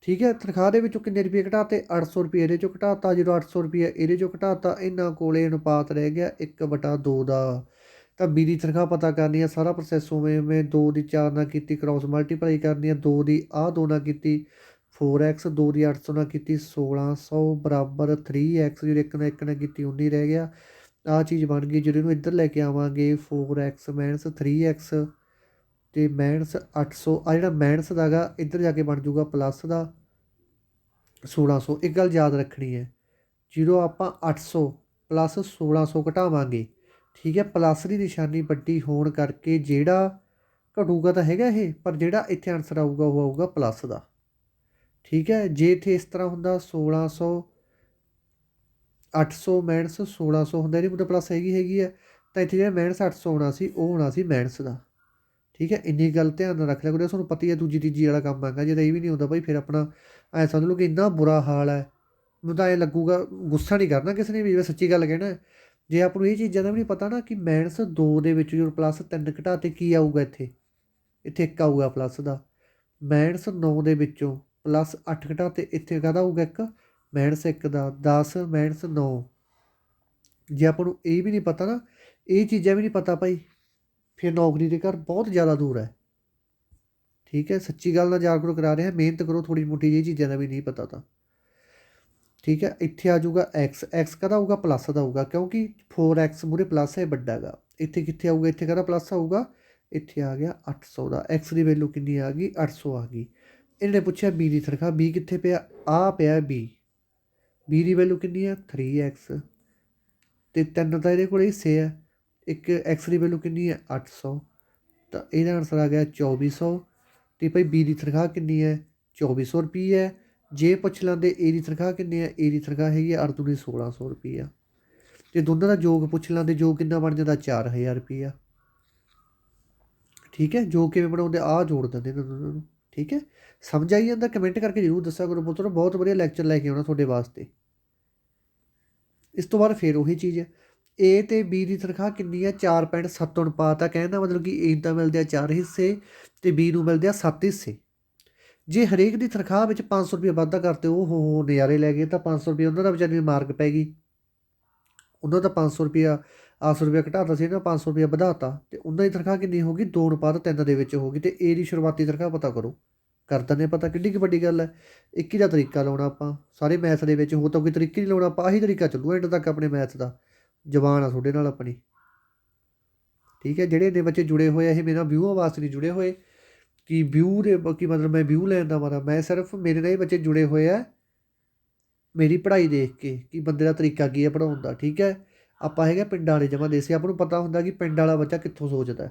ਠੀਕ ਹੈ, ਤਨਖਾਹ ਦੇ ਵਿੱਚੋਂ ਕਿੰਨੇ ਰੁਪਏ ਘਟਾਤੇ, 800 ਰੁਪਏ ਇਹਦੇ 'ਚੋਂ ਘਟਾਤਾ। ਜਦੋਂ 800 ਰੁਪਏ ਇਹਦੇ 'ਚੋਂ ਘਟਾਤਾ, ਇਹਨਾਂ ਕੋਲ ਅਨੁਪਾਤ ਰਹਿ ਗਿਆ 1/2 ਦਾ। ਤਾਂ B ਦੀ ਤਨਖਾਹ ਪਤਾ ਕਰਨੀ ਹੈ, ਸਾਰਾ ਪ੍ਰੋਸੈਸ ਉਵੇਂ 2 ਦੀ 4 ਨਾਲ ਕੀਤੀ, ਕ੍ਰੋਸ ਮਲਟੀਪਲਾਈ ਕਰਨੀ ਹੈ, 2 ਦੀ 2 ਨਾਲ ਕੀਤੀ 4x, 2 ਦੀ 800 ਨਾਲ ਕੀਤੀ 1600 ਬਰਾਬਰ 3x, ਜਦੋਂ 1 ਨਾਲ ਕੀਤੀ 19 ਰਹਿ ਗਿਆ। ਆਹ ਚੀਜ਼ ਬਣ ਗਈ। ਜਦੋਂ ਇਹਨੂੰ ਇੱਧਰ ਲੈ ਕੇ ਆਵਾਂਗੇ 4x ਮਾਈਨਸ 3x ਅਤੇ ਮਾਈਨਸ 800, ਆ ਜਿਹੜਾ ਮਾਈਨਸ ਦਾ ਗਾ ਇੱਧਰ ਜਾ ਕੇ ਬਣ ਜੂਗਾ ਪਲੱਸ ਦਾ 1600। ਇੱਕ ਗੱਲ ਯਾਦ ਰੱਖਣੀ ਹੈ, ਜਦੋਂ ਆਪਾਂ 800 ਪਲੱਸ 1600 ਘਟਾਵਾਂਗੇ, ਠੀਕ ਹੈ, ਪਲੱਸ ਦੀ ਨਿਸ਼ਾਨੀ ਵੱਡੀ ਹੋਣ ਕਰਕੇ ਜਿਹੜਾ ਘਟੂਗਾ ਤਾਂ ਹੈਗਾ ਇਹ, ਪਰ ਜਿਹੜਾ ਇੱਥੇ ਆਨਸਰ ਆਊਗਾ ਉਹ ਆਊਗਾ ਪਲੱਸ ਦਾ। ਠੀਕ ਹੈ, ਜੇ ਇੱਥੇ ਇਸ ਤਰ੍ਹਾਂ ਹੁੰਦਾ 1600 800 ਮਾਈਨਸ 1600 ਹੁੰਦਾ, ਇਹਦੀ ਮਤਲਬ ਪਲੱਸ ਹੈਗੀ ਹੈ, ਤਾਂ ਇੱਥੇ ਜਿਹੜਾ ਮਾਈਨਸ 800 ਹੋਣਾ ਸੀ ਉਹ ਹੋਣਾ ਸੀ ਮਾਈਨਸ ਦਾ। ਠੀਕ ਹੈ, ਇੰਨੀ ਗੱਲ ਧਿਆਨ ਨਾਲ ਰੱਖ ਲਿਆ ਕਰੋ, ਤੁਹਾਨੂੰ ਪਤਾ ਹੀ ਹੈ ਦੂਜੀ ਤੀਜੀ ਵਾਲਾ ਕੰਮ ਹੈਗਾ। ਜੇ ਤਾਂ ਇਹ ਵੀ ਨਹੀਂ ਹੁੰਦਾ ਭਾਈ ਫਿਰ ਆਪਣਾ ਐਂ ਸਮਝ ਲਓ ਕਿ ਇੰਨਾ ਬੁਰਾ ਹਾਲ ਹੈ। ਮੈਨੂੰ ਤਾਂ ਐਂ ਲੱਗੂਗਾ, ਗੁੱਸਾ ਨਹੀਂ ਕਰਨਾ ਕਿਸੇ ਨੇ ਵੀ, ਮੈਂ ਸੱਚੀ ਗੱਲ ਕਹਿਣਾ। ਜੇ ਆਪਾਂ ਨੂੰ ਇਹ ਚੀਜ਼ਾਂ ਦਾ ਵੀ ਨਹੀਂ ਪਤਾ ਨਾ ਕਿ ਮਾਈਨਸ 2 ਦੇ ਵਿੱਚ ਜਦੋਂ ਪਲੱਸ 3 ਘਟਾ ਤੇ ਕੀ ਆਊਗਾ, ਇੱਥੇ 1 ਆਊਗਾ ਪਲੱਸ ਦਾ। ਮਾਈਨਸ 9 ਦੇ ਵਿੱਚੋਂ ਪਲੱਸ 8 ਘਟਾ ਤੇ ਇੱਥੇ ਕਾਹਦਾ ਆਊਗਾ 1, ਮਾਈਨਸ 1 ਦਾ 10 ਮਾਈਨਸ 9। ਜੇ ਆਪਾਂ ਨੂੰ ਇਹ ਵੀ ਨਹੀਂ ਪਤਾ ਨਾ, ਇਹ ਚੀਜ਼ਾਂ ਵੀ ਨਹੀਂ ਪਤਾ ਭਾਈ, ਫਿਰ ਨੌਕਰੀ ਦੇ ਘਰ ਬਹੁਤ ਜ਼ਿਆਦਾ ਦੂਰ ਹੈ। ਠੀਕ ਹੈ, ਸੱਚੀ ਗੱਲ ਨਾਲ ਯਾਦ ਕਰੋ, ਕਰਾ ਰਿਹਾ, ਮਿਹਨਤ ਕਰੋ ਥੋੜ੍ਹੀ ਮੋਟੀ ਜਿਹੀ ਚੀਜ਼ਾਂ ਦਾ ਵੀ ਨਹੀਂ ਪਤਾ ਤਾਂ। ਠੀਕ ਹੈ, ਇੱਥੇ ਆ ਜਾਊਗਾ ਐਕਸ ਕਾਹਦਾ ਆਊਗਾ, ਪਲੱਸ ਦਾ ਆਊਗਾ, ਕਿਉਂਕਿ 4x ਮੂਹਰੇ ਪਲੱਸ ਹੈ ਵੱਡਾ ਗਾ। ਇੱਥੇ ਕਿੱਥੇ ਆਊਗਾ, ਇੱਥੇ ਕਾਹਦਾ ਪਲੱਸ ਆਊਗਾ, ਇੱਥੇ ਆ ਗਿਆ 800 ਦਾ। ਐਕਸ ਦੀ ਵੈਲੂ ਕਿੰਨੀ ਆ ਗਈ, 800 ਆ ਗਈ। ਇਹਨੇ ਪੁੱਛਿਆ B ਦੀ ਤਨਖਾਹ, B ਕਿੱਥੇ ਪਿਆ, ਪਿਆ B ਦੀ ਵੈਲੂ ਕਿੰਨੀ ਆ 3x, ਅਤੇ 3 ਤਾਂ ਇਹਦੇ ਕੋਲ ਹਿੱਸੇ ਆ। ਇੱਕ ਐਕਸ ਦੀ ਵੈਲੂ ਕਿੰਨੀ ਹੈ 800, ਤਾਂ ਇਹਦਾ ਆਨਸਰ ਆ ਗਿਆ 2400। ਅਤੇ ਭਾਈ B ਦੀ ਤਨਖਾਹ ਕਿੰਨੀ ਹੈ 2400 ਰੁਪਏ ਹੈ। ਜੇ ਪੁੱਛ ਲੈਂਦੇ A ਦੀ ਤਨਖਾਹ ਕਿੰਨੀ ਹੈ, A ਦੀ ਤਨਖਾਹ ਹੈਗੀ ਹੈ ਅਰਦੂ ਦੀ 1600 ਰੁਪਈਆ। ਅਤੇ ਦੋਨਾਂ ਦਾ ਜੋਗ ਪੁੱਛ ਲੈਂਦੇ, ਜੋਗ ਕਿੰਨਾ ਬਣ ਜਾਂਦਾ 4000 ਰੁਪਈਆ। ਠੀਕ ਹੈ, ਜੋਗ ਕਿਵੇਂ ਬਣਾਉਂਦੇ, ਜੋੜ ਦਿੰਦੇ ਇਹਨਾਂ ਦੋਨਾਂ ਨੂੰ। ਠੀਕ ਹੈ, ਸਮਝ ਆਈ ਜਾਂਦਾ, ਕਮੈਂਟ ਕਰਕੇ ਜ਼ਰੂਰ ਦੱਸਿਆ ਕਰੋ ਪੁੱਤਰੋ, ਬਹੁਤ ਵਧੀਆ ਲੈਕਚਰ ਲੈ ਕੇ ਆਉਣਾ ਤੁਹਾਡੇ ਵਾਸਤੇ। ਇਸ ਤੋਂ ਬਾਅਦ ਫਿਰ ਉਹੀ ਚੀਜ਼ ਹੈ, A ਅਤੇ B ਦੀ ਤਨਖਾਹ ਕਿੰਨੀ ਹੈ 4.7 ਅਨੁਪਾਤ ਆ। ਕਹਿਣ ਦਾ ਮਤਲਬ ਕਿ A ਤਾਂ ਮਿਲਦੇ ਆ 4 ਹਿੱਸੇ ਅਤੇ B ਨੂੰ ਮਿਲਦੇ ਆ 7 ਹਿੱਸੇ। ਜੇ ਹਰੇਕ ਦੀ ਤਨਖਾਹ ਵਿੱਚ 500 ਰੁਪਏ ਵਾਧਾ ਕਰਤੇ, ਉਹ ਹੋ ਨਜ਼ਾਰੇ ਲੈ ਗਏ, ਤਾਂ 500 ਰੁਪਏ ਉਹਨਾਂ ਦਾ ਵਿਚਾਰੀ ਨੂੰ ਮਾਰਕ ਪੈ ਗਈ। ਉਹਨਾਂ ਦਾ 500 ਰੁਪਇਆ 800 ਰੁਪਇਆ ਘਟਾਤਾ ਸੀ, ਇਹਨਾਂ 500 ਰੁਪਇਆ ਵਧਾਤਾ, ਅਤੇ ਉਹਨਾਂ ਦੀ ਤਨਖਾਹ ਕਿੰਨੀ ਹੋ ਗਈ 2:3 ਦੇ ਵਿੱਚ ਹੋ ਗਈ। ਅਤੇ A ਦੀ ਸ਼ੁਰੂਆਤੀ ਤਨਖਾਹ ਪਤਾ ਕਰੋ, ਕਰ ਦਿੰਦੇ ਪਤਾ, ਕਿੱਡੀ ਕੁ ਵੱਡੀ ਗੱਲ ਹੈ। ਇੱਕ ਹੀ ਦਾ ਤਰੀਕਾ ਲਾਉਣਾ ਆਪਾਂ ਸਾਰੇ ਮੈਥ ਦੇ ਵਿੱਚ, ਹੋਰ ਤਾਂ ਕੋਈ ਤਰੀਕੇ ਨਹੀਂ ਲਾਉਣਾ ਆਪਾਂ, ਆਹੀ ਤਰੀਕਾ ਚੱਲੂ ਐਂਡ ਤੱਕ ਆਪਣੇ ਮੈਥ ਦਾ। ਜ਼ਬਾਨ ਆ ਤੁਹਾਡੇ ਨਾਲ ਆਪਣੀ। ਠੀਕ ਹੈ, ਜਿਹੜੇ ਇੰਨੇ ਬੱਚੇ ਜੁੜੇ ਹੋਏ ਆ ਇਹ ਮੇਰਾ ਵਿਊਆਂ ਵਾਸਤੇ ਨਹੀਂ ਜੁੜੇ ਹੋਏ ਕਿ ਵਿਊ ਦੇ ਕੀ ਮਤਲਬ ਮੈਂ ਵਿਊ ਲੈਣ ਦਾ ਮਾਰਾ, ਮੈਂ ਸਿਰਫ ਮੇਰੇ ਨਾਲ ਇਹ ਬੱਚੇ ਜੁੜੇ ਹੋਏ ਆ ਮੇਰੀ ਪੜ੍ਹਾਈ ਦੇਖ ਕੇ ਕਿ ਬੰਦੇ ਦਾ ਤਰੀਕਾ ਕੀ ਹੈ ਪੜ੍ਹਾਉਣ ਦਾ। ਠੀਕ ਹੈ, ਆਪਾਂ ਹੈਗਾ ਪਿੰਡਾਂ ਵਾਲੇ ਜਮਾਂ ਦੇਸੀ, ਆਪਾਂ ਨੂੰ ਪਤਾ ਹੁੰਦਾ ਕਿ ਪਿੰਡ ਵਾਲਾ ਬੱਚਾ ਕਿੱਥੋਂ ਸੋਚਦਾ।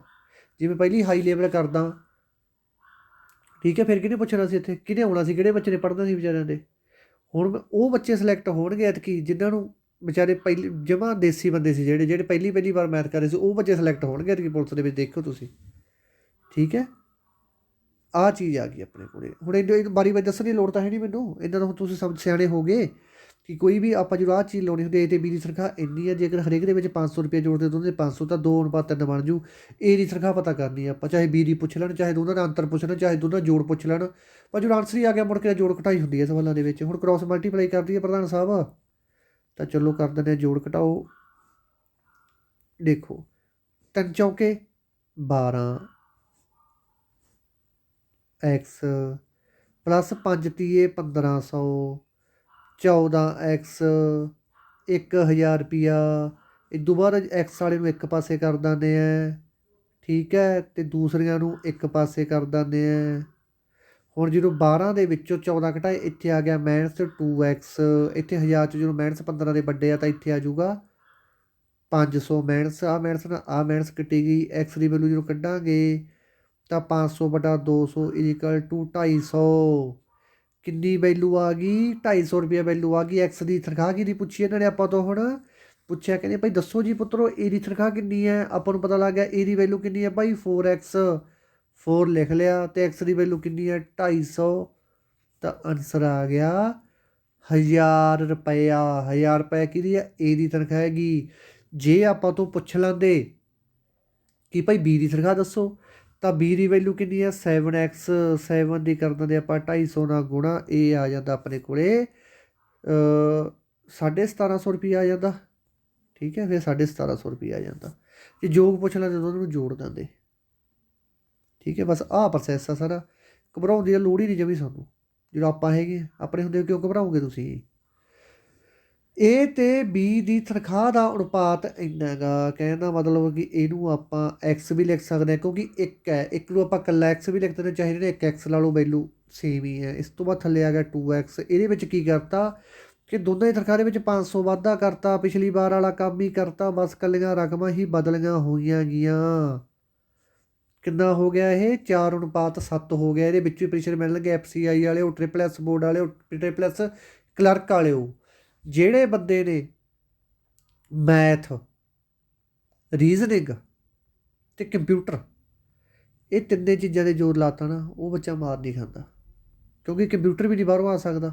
ਜਿਵੇਂ ਪਹਿਲੀ ਹਾਈ ਲੈਵਲ ਕਰਦਾ, ਠੀਕ ਹੈ, ਫਿਰ ਕਿਹਨੇ ਪੁੱਛਣਾ ਸੀ ਇੱਥੇ, ਕਿਹਨੇ ਆਉਣਾ ਸੀ, ਕਿਹੜੇ ਬੱਚੇ ਨੇ ਪੜ੍ਹਨਾ ਸੀ ਵਿਚਾਰਿਆਂ ਦੇ। ਹੁਣ ਉਹ ਬੱਚੇ ਸਿਲੈਕਟ ਹੋਣਗੇ ਐਤਕੀ ਜਿਨ੍ਹਾਂ ਨੂੰ ਵਿਚਾਰੇ ਪਹਿਲੀ ਜਮਾਂ ਦੇਸੀ ਬੰਦੇ ਸੀ, ਜਿਹੜੇ ਪਹਿਲੀ ਵਾਰ ਮੈਥ ਕਰ ਰਹੇ ਸੀ, ਉਹ ਬੱਚੇ ਸਿਲੈਕਟ ਹੋਣਗੇ ਐਤਕੀ ਪੁਲਿਸ ਦੇ ਵਿੱਚ, ਦੇਖੋ ਤੁਸੀਂ। ਠੀਕ ਹੈ, ਚੀਜ਼ ਆ ਗਈ ਆਪਣੇ ਕੋਲ। ਹੁਣ ਇਹਨੂੰ ਬਾਰੀ ਦੱਸਣ ਦੀ ਲੋੜ ਤਾਂ ਹੈ ਨਹੀਂ ਮੈਨੂੰ, ਇੱਦਾਂ ਤਾਂ ਹੁਣ ਤੁਸੀਂ ਸਿਆਣੇ ਹੋ ਗਏ ਕਿ ਕੋਈ ਵੀ ਆਪਾਂ ਜਦੋਂ ਆਹ ਚੀਜ਼ ਲਾਉਣੀ ਹੁੰਦੀ A ਤੇ B ਦੀ ਤਨਖਾਹ ਇੰਨੀ ਹੈ, ਜੇਕਰ ਹਰੇਕ ਦੇ ਵਿੱਚ 500 ਰੁਪਏ ਜੋੜਦੇ ਦੋਨੇ 500 ਤਾਂ 2:3 ਬਣ ਜੂ। A ਦੀ ਤਨਖਾਹ ਪਤਾ ਕਰਨੀ ਆ ਆਪਾਂ, ਚਾਹੇ B ਦੀ ਪੁੱਛ ਲੈਣ, ਚਾਹੇ ਦੋਨਾਂ ਦਾ ਅੰਤਰ ਪੁੱਛ ਲੈਣ, ਚਾਹੇ ਦੋਨਾਂ ਜੋੜ ਪੁੱਛ ਲੈਣ, ਪਰ ਜਦੋਂ ਆਨਸਰ ਹੀ ਆ ਗਿਆ ਮੁੜ ਕੇ ਜੋੜ ਘਟਾਈ ਹੁੰਦੀ ਹੈ ਸਵਾਲਾਂ ਦੇ ਵਿੱਚ। ਹੁਣ ਕ੍ਰਾਸ ਮਲਟੀਪਲਾਈ ਕਰਦੀ ਹੈ ਪ੍ਰਧਾਨ ਸਾਹਿਬ, ਤਾਂ ਚਲੋ ਕਰ ਦਿੰਦੇ ਜੋੜ ਘਟਾਓ। ਦੇਖੋ 3 ਚੌਕੇ 12 x ਪਲੱਸ 5 ਤੀਏ 1500 14x 1000 ਰੁਪਈਆ। ਇਦੋਂ ਬਾਅਦ x ਵਾਲੇ ਨੂੰ ਇੱਕ ਪਾਸੇ ਕਰ ਦਿੰਦੇ ਆ, ਠੀਕ ਹੈ, ਅਤੇ ਦੂਸਰੀਆਂ ਨੂੰ ਇੱਕ ਪਾਸੇ ਕਰ ਦਿੰਦੇ ਆ। ਹੁਣ ਜਦੋਂ 12 ਦੇ ਵਿੱਚੋਂ 14 ਘਟਾਏ ਇੱਥੇ ਆ ਗਿਆ -2x, ਇੱਥੇ 1000 'ਚ ਜਦੋਂ -15 ਦੇ ਵੱਡੇ ਆ ਤਾਂ ਇੱਥੇ ਆ ਜਾਊਗਾ 500 ਆਹ ਮਾਈਨਸ ਕੱਟੀ ਗਈ। x ਦੀ ਵੈਲੂ ਜਦੋਂ ਕੱਢਾਂਗੇ ਤਾਂ 500/200 = 250। ਕਿੰਨੀ ਵੈਲੂ ਆ ਗਈ? 250 ਰੁਪਏ ਵੈਲੂ ਆ ਗਈ। ਐਕਸ ਦੀ ਤਨਖਾਹ ਕਿਹਦੀ ਪੁੱਛੀ ਇਹਨਾਂ ਨੇ ਆਪਾਂ ਤੋਂ? ਹੁਣ ਪੁੱਛਿਆ ਕਹਿੰਦੇ ਭਾਈ ਦੱਸੋ ਜੀ ਪੁੱਤਰੋ ਏ ਦੀ ਤਨਖਾਹ ਕਿੰਨੀ ਹੈ? ਆਪਾਂ ਨੂੰ ਪਤਾ ਲੱਗ ਗਿਆ ਏ ਦੀ ਵੈਲੂ ਕਿੰਨੀ ਹੈ ਭਾਈ 4x, 4 ਲਿਖ ਲਿਆ, ਅਤੇ ਐਕਸ ਦੀ ਵੈਲੂ ਕਿੰਨੀ ਹੈ 250, ਤਾਂ ਆਨਸਰ ਆ ਗਿਆ 1000 ਰੁਪਇਆ। 1000 ਰੁਪਇਆ ਕਿਹਦੀ ਹੈ? ਏ ਦੀ ਤਨਖਾਹ ਹੈਗੀ। ਜੇ ਆਪਾਂ ਤੋਂ ਪੁੱਛ ਲੈਂਦੇ ਕਿ ਭਾਈ ਬੀ ਦੀ ਤਨਖਾਹ ਦੱਸੋ, ਤਾਂ ਬੀ ਦੀ ਵੈਲੂ ਕਿੰਨੀ ਹੈ 7x, 7 ਦੀ ਕਰ ਦਿੰਦੇ ਆਪਾਂ 250 ਨਾਲ ਗੁਣਾ, ਇਹ ਆ ਜਾਂਦਾ ਆਪਣੇ ਕੋਲੇ 1750 ਰੁਪਈਆ ਆ ਜਾਂਦਾ, ਠੀਕ ਹੈ। ਫਿਰ 1750 ਰੁਪਈਆ ਆ ਜਾਂਦਾ। ਜੇ ਜੋਗ ਪੁੱਛ ਲੈਂਦੇ ਤਾਂ ਉਹਨਾਂ ਨੂੰ ਜੋੜ ਦਿੰਦੇ, ਠੀਕ ਹੈ। ਬਸ ਆਹ ਪ੍ਰੋਸੈਸ ਆ ਸਾਰਾ, ਘਬਰਾਉਣ ਦੀ ਲੋੜ ਹੀ ਨਹੀਂ ਜਮੀ ਸਾਨੂੰ, ਜਦੋਂ ਆਪਾਂ ਹੈਗੇ ਆਪਣੇ ਹੁੰਦੇ ਕਿਉਂ ਘਬਰਾਓਗੇ ਤੁਸੀਂ? ਏ ਤੇ ਬੀ ਦੀ ਤਨਖਾਹ ਦਾ ਅਨੁਪਾਤ ਇੰਨਾ ਗਾ, ਕਹਿਣ ਦਾ ਮਤਲਬ ਕਿ ਇਹਨੂੰ ਆਪਾਂ ਐਕਸ ਵੀ ਲਿਖ ਸਕਦੇ ਹਾਂ ਕਿਉਂਕਿ ਇੱਕ ਹੈ, ਇੱਕ ਨੂੰ ਆਪਾਂ ਇਕੱਲਾ ਐਕਸ ਵੀ ਲਿਖ ਦਿੰਦੇ, ਚਾਹੇ ਇਹਨੇ ਇੱਕ ਐਕਸ ਲਾ ਲਓ ਵੈਲੂ ਸੇਮ ਹੀ ਹੈ। ਇਸ ਤੋਂ ਬਾਅਦ ਥੱਲੇ ਆ ਗਿਆ 2x। ਇਹਦੇ ਵਿੱਚ ਕੀ ਕਰਤਾ ਕਿ ਦੋਨਾਂ ਦੀ ਤਨਖਾਹ ਦੇ ਵਿੱਚ 500 ਵਾਧਾ ਕਰਤਾ, ਪਿਛਲੀ ਵਾਰ ਵਾਲਾ ਕੰਮ ਹੀ ਕਰਤਾ, ਬਸ ਇਕੱਲੀਆਂ ਰਕਮਾਂ ਹੀ ਬਦਲੀਆਂ ਹੋਈਆਂ ਗੀਆਂ। ਕਿੰਨਾ ਹੋ ਗਿਆ ਇਹ? 4:7 ਹੋ ਗਿਆ। ਇਹਦੇ ਵਿੱਚ ਵੀ ਪ੍ਰੀਸ਼ਰ ਮਿਲਣਗੇ FCI ਵਾਲੇ, SSS ਬੋਰਡ ਵਾਲੇ, SSS ਕਲਰਕ ਵਾਲੇ। ਜਿਹੜੇ ਬੰਦੇ ਨੇ ਮੈਥ, ਰੀਜ਼ਨਿੰਗ ਅਤੇ ਕੰਪਿਊਟਰ ਇਹ ਤਿੰਨੇ ਚੀਜ਼ਾਂ ਦੇ ਜ਼ੋਰ ਲਾਤਾ ਨਾ, ਉਹ ਬੱਚਾ ਮਾਰ ਨਹੀਂ ਖਾਂਦਾ, ਕਿਉਂਕਿ ਕੰਪਿਊਟਰ ਵੀ ਨਹੀਂ ਬਾਹਰੋਂ ਆ ਸਕਦਾ,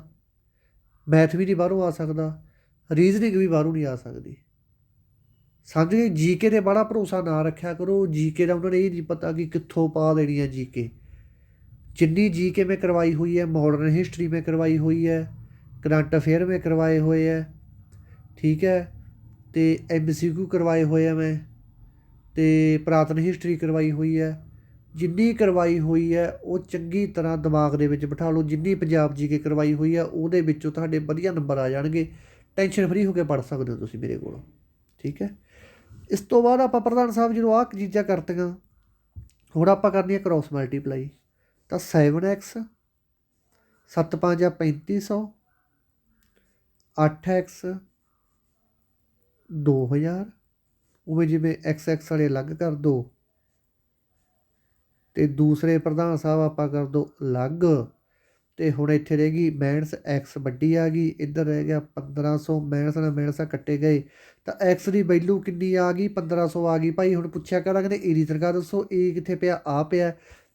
ਮੈਥ ਵੀ ਨਹੀਂ ਬਾਹਰੋਂ ਆ ਸਕਦਾ, ਰੀਜ਼ਨਿੰਗ ਵੀ ਬਾਹਰੋਂ ਨਹੀਂ ਆ ਸਕਦੀ। ਸਮਝ ਗਏ? GK 'ਤੇ ਬੜਾ ਭਰੋਸਾ ਨਾ ਰੱਖਿਆ ਕਰੋ। GK ਦਾ ਉਹਨਾਂ ਨੇ ਇਹ ਨਹੀਂ ਪਤਾ ਕਿ ਕਿੱਥੋਂ ਪਾ ਦੇਣੀ ਹੈ। GK ਜਿੰਨੀ GK ਮੈਂ ਕਰਵਾਈ ਹੋਈ ਹੈ, ਮੋਡਰਨ ਹਿਸਟਰੀ में करवाई हुई है, करंट अफेयर में करवाए हुए है, ठीक है, तो MCQ करवाए हुए है मैं, तो पुरातन हिस्टरी करवाई हुई है। जिन्नी करवाई हुई है वो चंगी तरह दिमाग दे विच बिठा लो। जिन्नी पंजाब GK करवाई हुई है उहदे विचों तुहाडे वधिया नंबर आ जाणगे, टेंशन फ्री होकर पढ़ सकते हो तुसीं मेरे कोलों, ठीक है। इस तो बाद आपां प्रधान साहब जो आह चीज़ां करतियां, हुण आपां करनी है क्रॉस मल्टीप्लाई। तो 7x 7 5 3500, 8x 2000, उवें जिवें x वाले अलग कर दो, तो दूसरे प्रधान साहब आपां कर दो अलग। तो हुण इत्थे रह गई माइनस x वड्डी आ गई, इधर रह गया 1500, माइनस नाल माइनस कट्टे गए, तो x की वैल्यू कितनी आ गई 1500 आ गई। भाई हुण पुछया करा कहते ए दी तनखाह दसो, ए कित्थे पिया? आ पिया।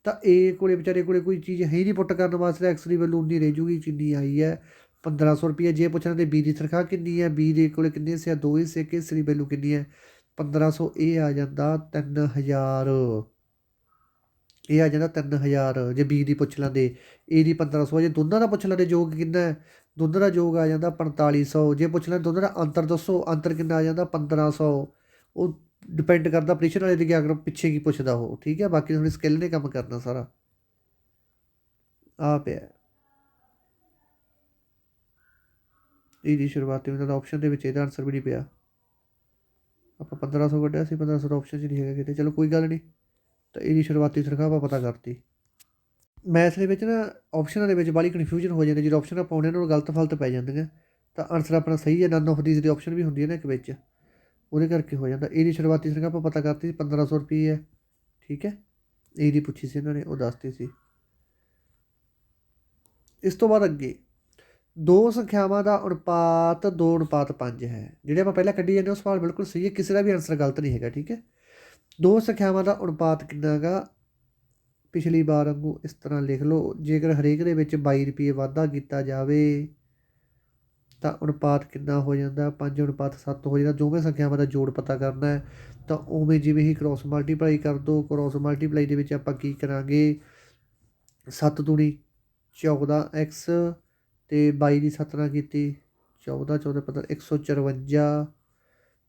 तो ए कोले बेचारे कोले कोई चीज़ है ही नहीं पुट करने वास्ते, एक्स की वैल्यू उन्नी रह जूगी जिन्नी आई है 1500 रुपये। जे पुछना तो बी की तनखाह कितनी है, बी के कोले कितने हिस्से? 2 हिस्से, कि हिस्से की वैल्यू कितनी है 1500, ये आ जाता 3000, ये आ जाता 3000 जे बी की पुछ लेंदे, ए की 1500, जे दोनों का पुछ लेंदे योग कितना है, दोनों का योग आ जाता 4500। जे पुछ लें दोनों का अंतर दसो, अंतर कितना आ जाता 1500। वो डिपेंड करता परीक्षण वाले की अगर पिछे की पुछदा हो, ठीक है। बाकी थोड़ी स्किल ने काम करना सारा आ पे ਇਹਦੀ शुरुआती मतलब ऑप्शन ਦੇ ਵਿੱਚ ਇਹਦਾ ਆਨਸਰ ਵੀ ਨਹੀਂ ਪਿਆ। ਆਪਾਂ 1500 ਕੱਢਿਆ ਸੀ, 1500 ਦਾ ਆਪਸ਼ਨ 'ਚ ਨਹੀਂ ਹੈਗਾ ਕਿਤੇ। ਚਲੋ ਕੋਈ ਗੱਲ ਨਹੀਂ, ਤਾਂ ਇਹਦੀ ਸ਼ੁਰੂਆਤੀ ਤਨਖਾਹ ਆਪਾਂ ਪਤਾ ਕਰਤੀ। ਮੈਥ ਦੇ ਵਿੱਚ ਨਾ ਆਪਸ਼ਨਾਂ ਦੇ ਵਿੱਚ ਬਾਹਲੀ ਕਨਫਿਊਜ਼ਨ ਹੋ ਜਾਂਦੀ, ਜਦੋਂ ਆਪਸ਼ਨ ਪਾਉਂਦੇ ਉਹਨਾਂ ਨੂੰ ਗਲਤ ਫਲਤ ਪੈ ਜਾਂਦੀਆਂ, ਤਾਂ ਆਨਸਰ ਆਪਣਾ ਸਹੀ ਹੈ। ਨਨ ਆਫ ਦੀਸ ਦੀ ਆਪਸ਼ਨ ਵੀ ਹੁੰਦੀ ਹੈ ਨਾ ਇੱਕ ਵਿੱਚ, ਉਹਦੇ ਕਰਕੇ ਹੋ ਜਾਂਦਾ। ਇਹਦੀ ਸ਼ੁਰੂਆਤੀ ਤਨਖਾਹ ਆਪਾਂ ਪਤਾ ਕਰਤੀ ਸੀ 1500 ਰੁਪਏ ਹੈ, ਠੀਕ ਹੈ। ਇਹਦੀ ਪੁੱਛੀ ਸੀ ਇਹਨਾਂ ਨੇ, ਉਹ ਦੱਸਤੀ ਸੀ। ਇਸ ਤੋਂ ਬਾਅਦ ਅੱਗੇ ਦੋ ਸੰਖਿਆਵਾਂ ਦਾ ਅਨੁਪਾਤ 2:5 ਹੈ। ਜਿਹੜੇ ਆਪਾਂ ਪਹਿਲਾਂ ਕੱਢੀ ਜਾਂਦੇ ਉਹ ਸਵਾਲ ਬਿਲਕੁਲ ਸਹੀ ਹੈ, ਕਿਸੇ ਦਾ ਵੀ ਆਨਸਰ ਗਲਤ ਨਹੀਂ ਹੈਗਾ, ਠੀਕ ਹੈ। ਦੋ ਸੰਖਿਆਵਾਂ ਦਾ ਅਨੁਪਾਤ ਕਿੰਨਾ ਗਾ? ਪਿਛਲੀ ਵਾਰ ਵਾਂਗੂ ਇਸ ਤਰ੍ਹਾਂ ਲਿਖ ਲਓ, ਜੇਕਰ ਹਰੇਕ ਦੇ ਵਿੱਚ 22 ਰੁਪਏ ਵਾਧਾ ਕੀਤਾ ਜਾਵੇ ਤਾਂ ਅਨੁਪਾਤ ਕਿੰਨਾ ਹੋ ਜਾਂਦਾ 5:7 ਹੋ ਜਾਂਦਾ। ਦੋਵੇਂ ਸੰਖਿਆਵਾਂ ਦਾ ਜੋੜ ਪਤਾ ਕਰਨਾ ਹੈ ਤਾਂ ਉਵੇਂ ਜਿਵੇਂ ਹੀ ਕ੍ਰੋਸ ਮਲਟੀਪਲਾਈ ਕਰ ਦਿਓ। ਕ੍ਰੋਸ ਮਲਟੀਪਲਾਈ ਦੇ ਵਿੱਚ ਆਪਾਂ ਕੀ ਕਰਾਂਗੇ 7 ਦੂਣੀ 14x ਅਤੇ 22 ਦੀ 7 ਨਾਲ ਕੀਤੀ 14 14 15 154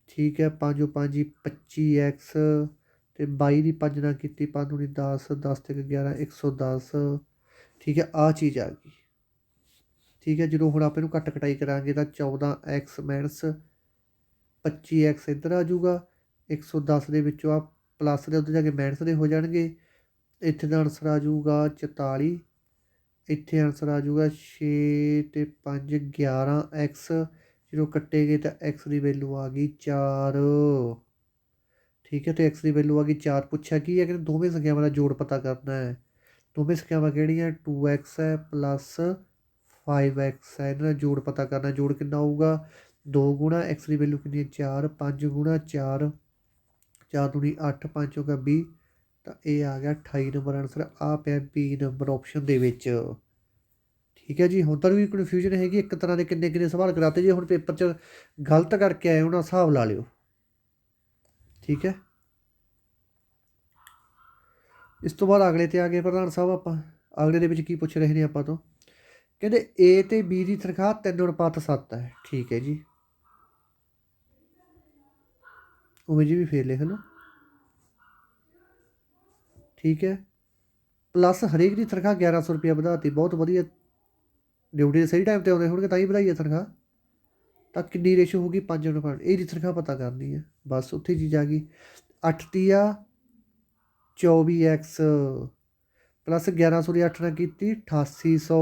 ਠੀਕ ਹੈ 5 5 25x ਅਤੇ 22 ਦੀ 5 ਨਾਲ ਕੀਤੀ 5 ਦੂਣੀ 10 10 ਤੇ 11 110 ਠੀਕ ਹੈ ਆਹ ਚੀਜ਼ ਆ ਗਈ। ਠੀਕ ਹੈ ਜਦੋਂ ਹੁਣ ਆਪਾਂ ਇਹਨੂੰ ਘੱਟ ਕਟਾਈ ਕਰਾਂਗੇ ਤਾਂ 14x ਮਾਈਨਸ 25x ਇੱਧਰ ਆ ਜਾਊਗਾ 110 ਦੇ ਵਿੱਚੋਂ ਆ ਪਲੱਸ ਦੇ ਉੱਤੇ ਜਾ ਕੇ ਮਾਈਨਸ ਦੇ ਹੋ ਜਾਣਗੇ। ਇੱਥੇ ਦਾ ਆਨਸਰ ਆ ਜਾਊਗਾ 44 ਇੱਥੇ ਆਨਸਰ ਆ ਜਾਊਗਾ 6 ਅਤੇ 5 11x ਜਦੋਂ ਕੱਟੇ ਗਏ ਤਾਂ x ਦੀ ਵੈਲੂ ਆ ਗਈ 4 ਠੀਕ ਹੈ ਅਤੇ x ਦੀ ਵੈਲੂ ਆ ਗਈ 4। ਪੁੱਛਿਆ ਕੀ ਹੈ ਕਿ ਦੋਵੇਂ ਸੰਖਿਆਵਾਂ ਦਾ ਜੋੜ ਪਤਾ ਕਰਨਾ ਹੈ। ਦੋਵੇਂ ਸੰਖਿਆਵਾਂ ਕਿਹੜੀਆਂ 2x ਹੈ ਪਲੱਸ 5x ਹੈ ਇਹਨਾਂ ਦਾ ਜੋੜ ਪਤਾ ਕਰਨਾ। ਜੋੜ ਕਿੰਨਾ ਹੋਊਗਾ 2 ਗੁਣਾ x ਦੀ ਵੈਲੂ ਕਿੰਨੀ ਹੈ 4 5 ਗੁਣਾ 4 4 ਦੂਣੀ 8 5 ਚੌਕਾ 20 ਤਾਂ ਇਹ ਆ ਗਿਆ 28 ਨੰਬਰ ਆਨਸਰ ਆ ਪਿਆ B ਨੰਬਰ ਆਪਸ਼ਨ ਦੇ ਵਿੱਚ। ਠੀਕ ਹੈ ਜੀ ਹੁਣ ਤਾਂ ਵੀ ਕਨਫਿਊਜ਼ਨ ਹੈਗੀ ਇੱਕ ਤਰ੍ਹਾਂ ਦੇ ਕਿੰਨੇ ਕਿੰਨੇ ਸਵਾਲ ਕਰਾਤੇ ਜੇ ਹੁਣ ਪੇਪਰ 'ਚ ਗਲਤ ਕਰਕੇ ਆਏ ਉਹਨਾਂ ਹਿਸਾਬ ਲਾ ਲਿਓ। ਠੀਕ ਹੈ ਇਸ ਤੋਂ ਬਾਅਦ ਅਗਲੇ 'ਤੇ ਆ ਗਏ ਪ੍ਰਧਾਨ ਸਾਹਿਬ। ਆਪਾਂ ਅਗਲੇ ਦੇ ਵਿੱਚ ਕੀ ਪੁੱਛ ਰਹੇ ਨੇ ਆਪਾਂ ਤੋਂ ਕਹਿੰਦੇ A ਅਤੇ B ਦੀ ਤਨਖਾਹ 3:7 ਹੈ। ਠੀਕ ਹੈ ਜੀ ਉਵੇਂ ਜੀ ਵੀ ਫੇਰ ਲਿਖ ਲਓ। ਠੀਕ ਹੈ ਪਲੱਸ ਹਰੇਕ ਦੀ ਤਨਖਾਹ 1100 ਰੁਪਇਆ ਵਧਾਤੀ ਬਹੁਤ ਵਧੀਆ ਡਿਊਟੀ ਦੇ ਸਹੀ ਟਾਈਮ 'ਤੇ ਆਉਂਦੇ ਹੋਣਗੇ ਤਾਂ ਹੀ ਵਧਾਈ ਹੈ ਤਨਖਾਹ। ਤਾਂ ਕਿੰਨੀ ਰੇਸ਼ੋ ਹੋਊਗੀ 5:5 ਇਹਦੀ ਤਨਖਾਹ ਪਤਾ ਕਰਨੀ ਹੈ ਬਸ ਉੱਥੇ ਚੀਜ਼ ਆ ਗਈ 8 ਤੀਆ 24x ਪਲੱਸ 1100 ਦੀ 8 ਨਾਲ ਕੀਤੀ 8800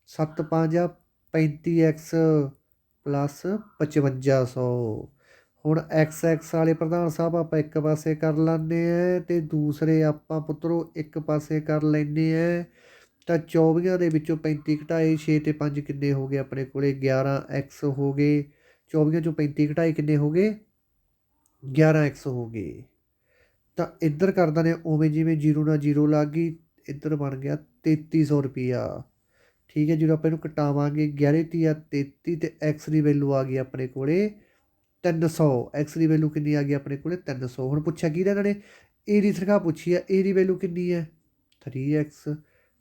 7 5 35x ਪਲੱਸ 5500। ਹੁਣ x ਵਾਲੇ ਪ੍ਰਧਾਨ ਸਾਹਿਬ ਆਪਾਂ ਇੱਕ ਪਾਸੇ ਕਰ ਲੈਂਦੇ ਹਾਂ ਅਤੇ ਦੂਸਰੇ ਆਪਾਂ ਪੁੱਤਰੋ ਇੱਕ ਪਾਸੇ ਕਰ ਲੈਂਦੇ ਹਾਂ ਤਾਂ 24 ਦੇ ਵਿੱਚੋਂ 35 ਘਟਾਏ 6 ਅਤੇ 5 ਕਿੰਨੇ ਹੋ ਗਏ ਆਪਣੇ ਕੋਲ 11x ਹੋ ਗਏ। 24 ਚੋਂ 35 ਘਟਾਏ ਕਿੰਨੇ ਹੋ ਗਏ 11x ਹੋ ਗਏ। ਤਾਂ ਇੱਧਰ ਕਰ ਦਿੰਦੇ ਉਵੇਂ ਜਿਵੇਂ 0 ਨਾਲ 0 ਲੱਗ ਗਈ ਇੱਧਰ ਬਣ ਗਿਆ 3300 ਰੁਪਈਆ। ਠੀਕ ਹੈ ਜਦੋਂ ਆਪਾਂ ਇਹਨੂੰ ਕਟਾਵਾਂਗੇ 11 ਤੀਆ 33 ਅਤੇ x ਦੀ ਵੈਲੂ ਆ ਗਈ ਆਪਣੇ ਕੋਲ 300 x ਦੀ ਵੈਲੂ ਕਿੰਨੀ ਆ ਗਈ ਆਪਣੇ ਕੋਲ 300। ਹੁਣ ਪੁੱਛਿਆ ਕੀ ਇਹਨਾਂ ਨੇ A ਦੀ ਤਨਖਾਹ ਪੁੱਛੀ ਹੈ A ਦੀ ਵੈਲੂ ਕਿੰਨੀ ਹੈ 3x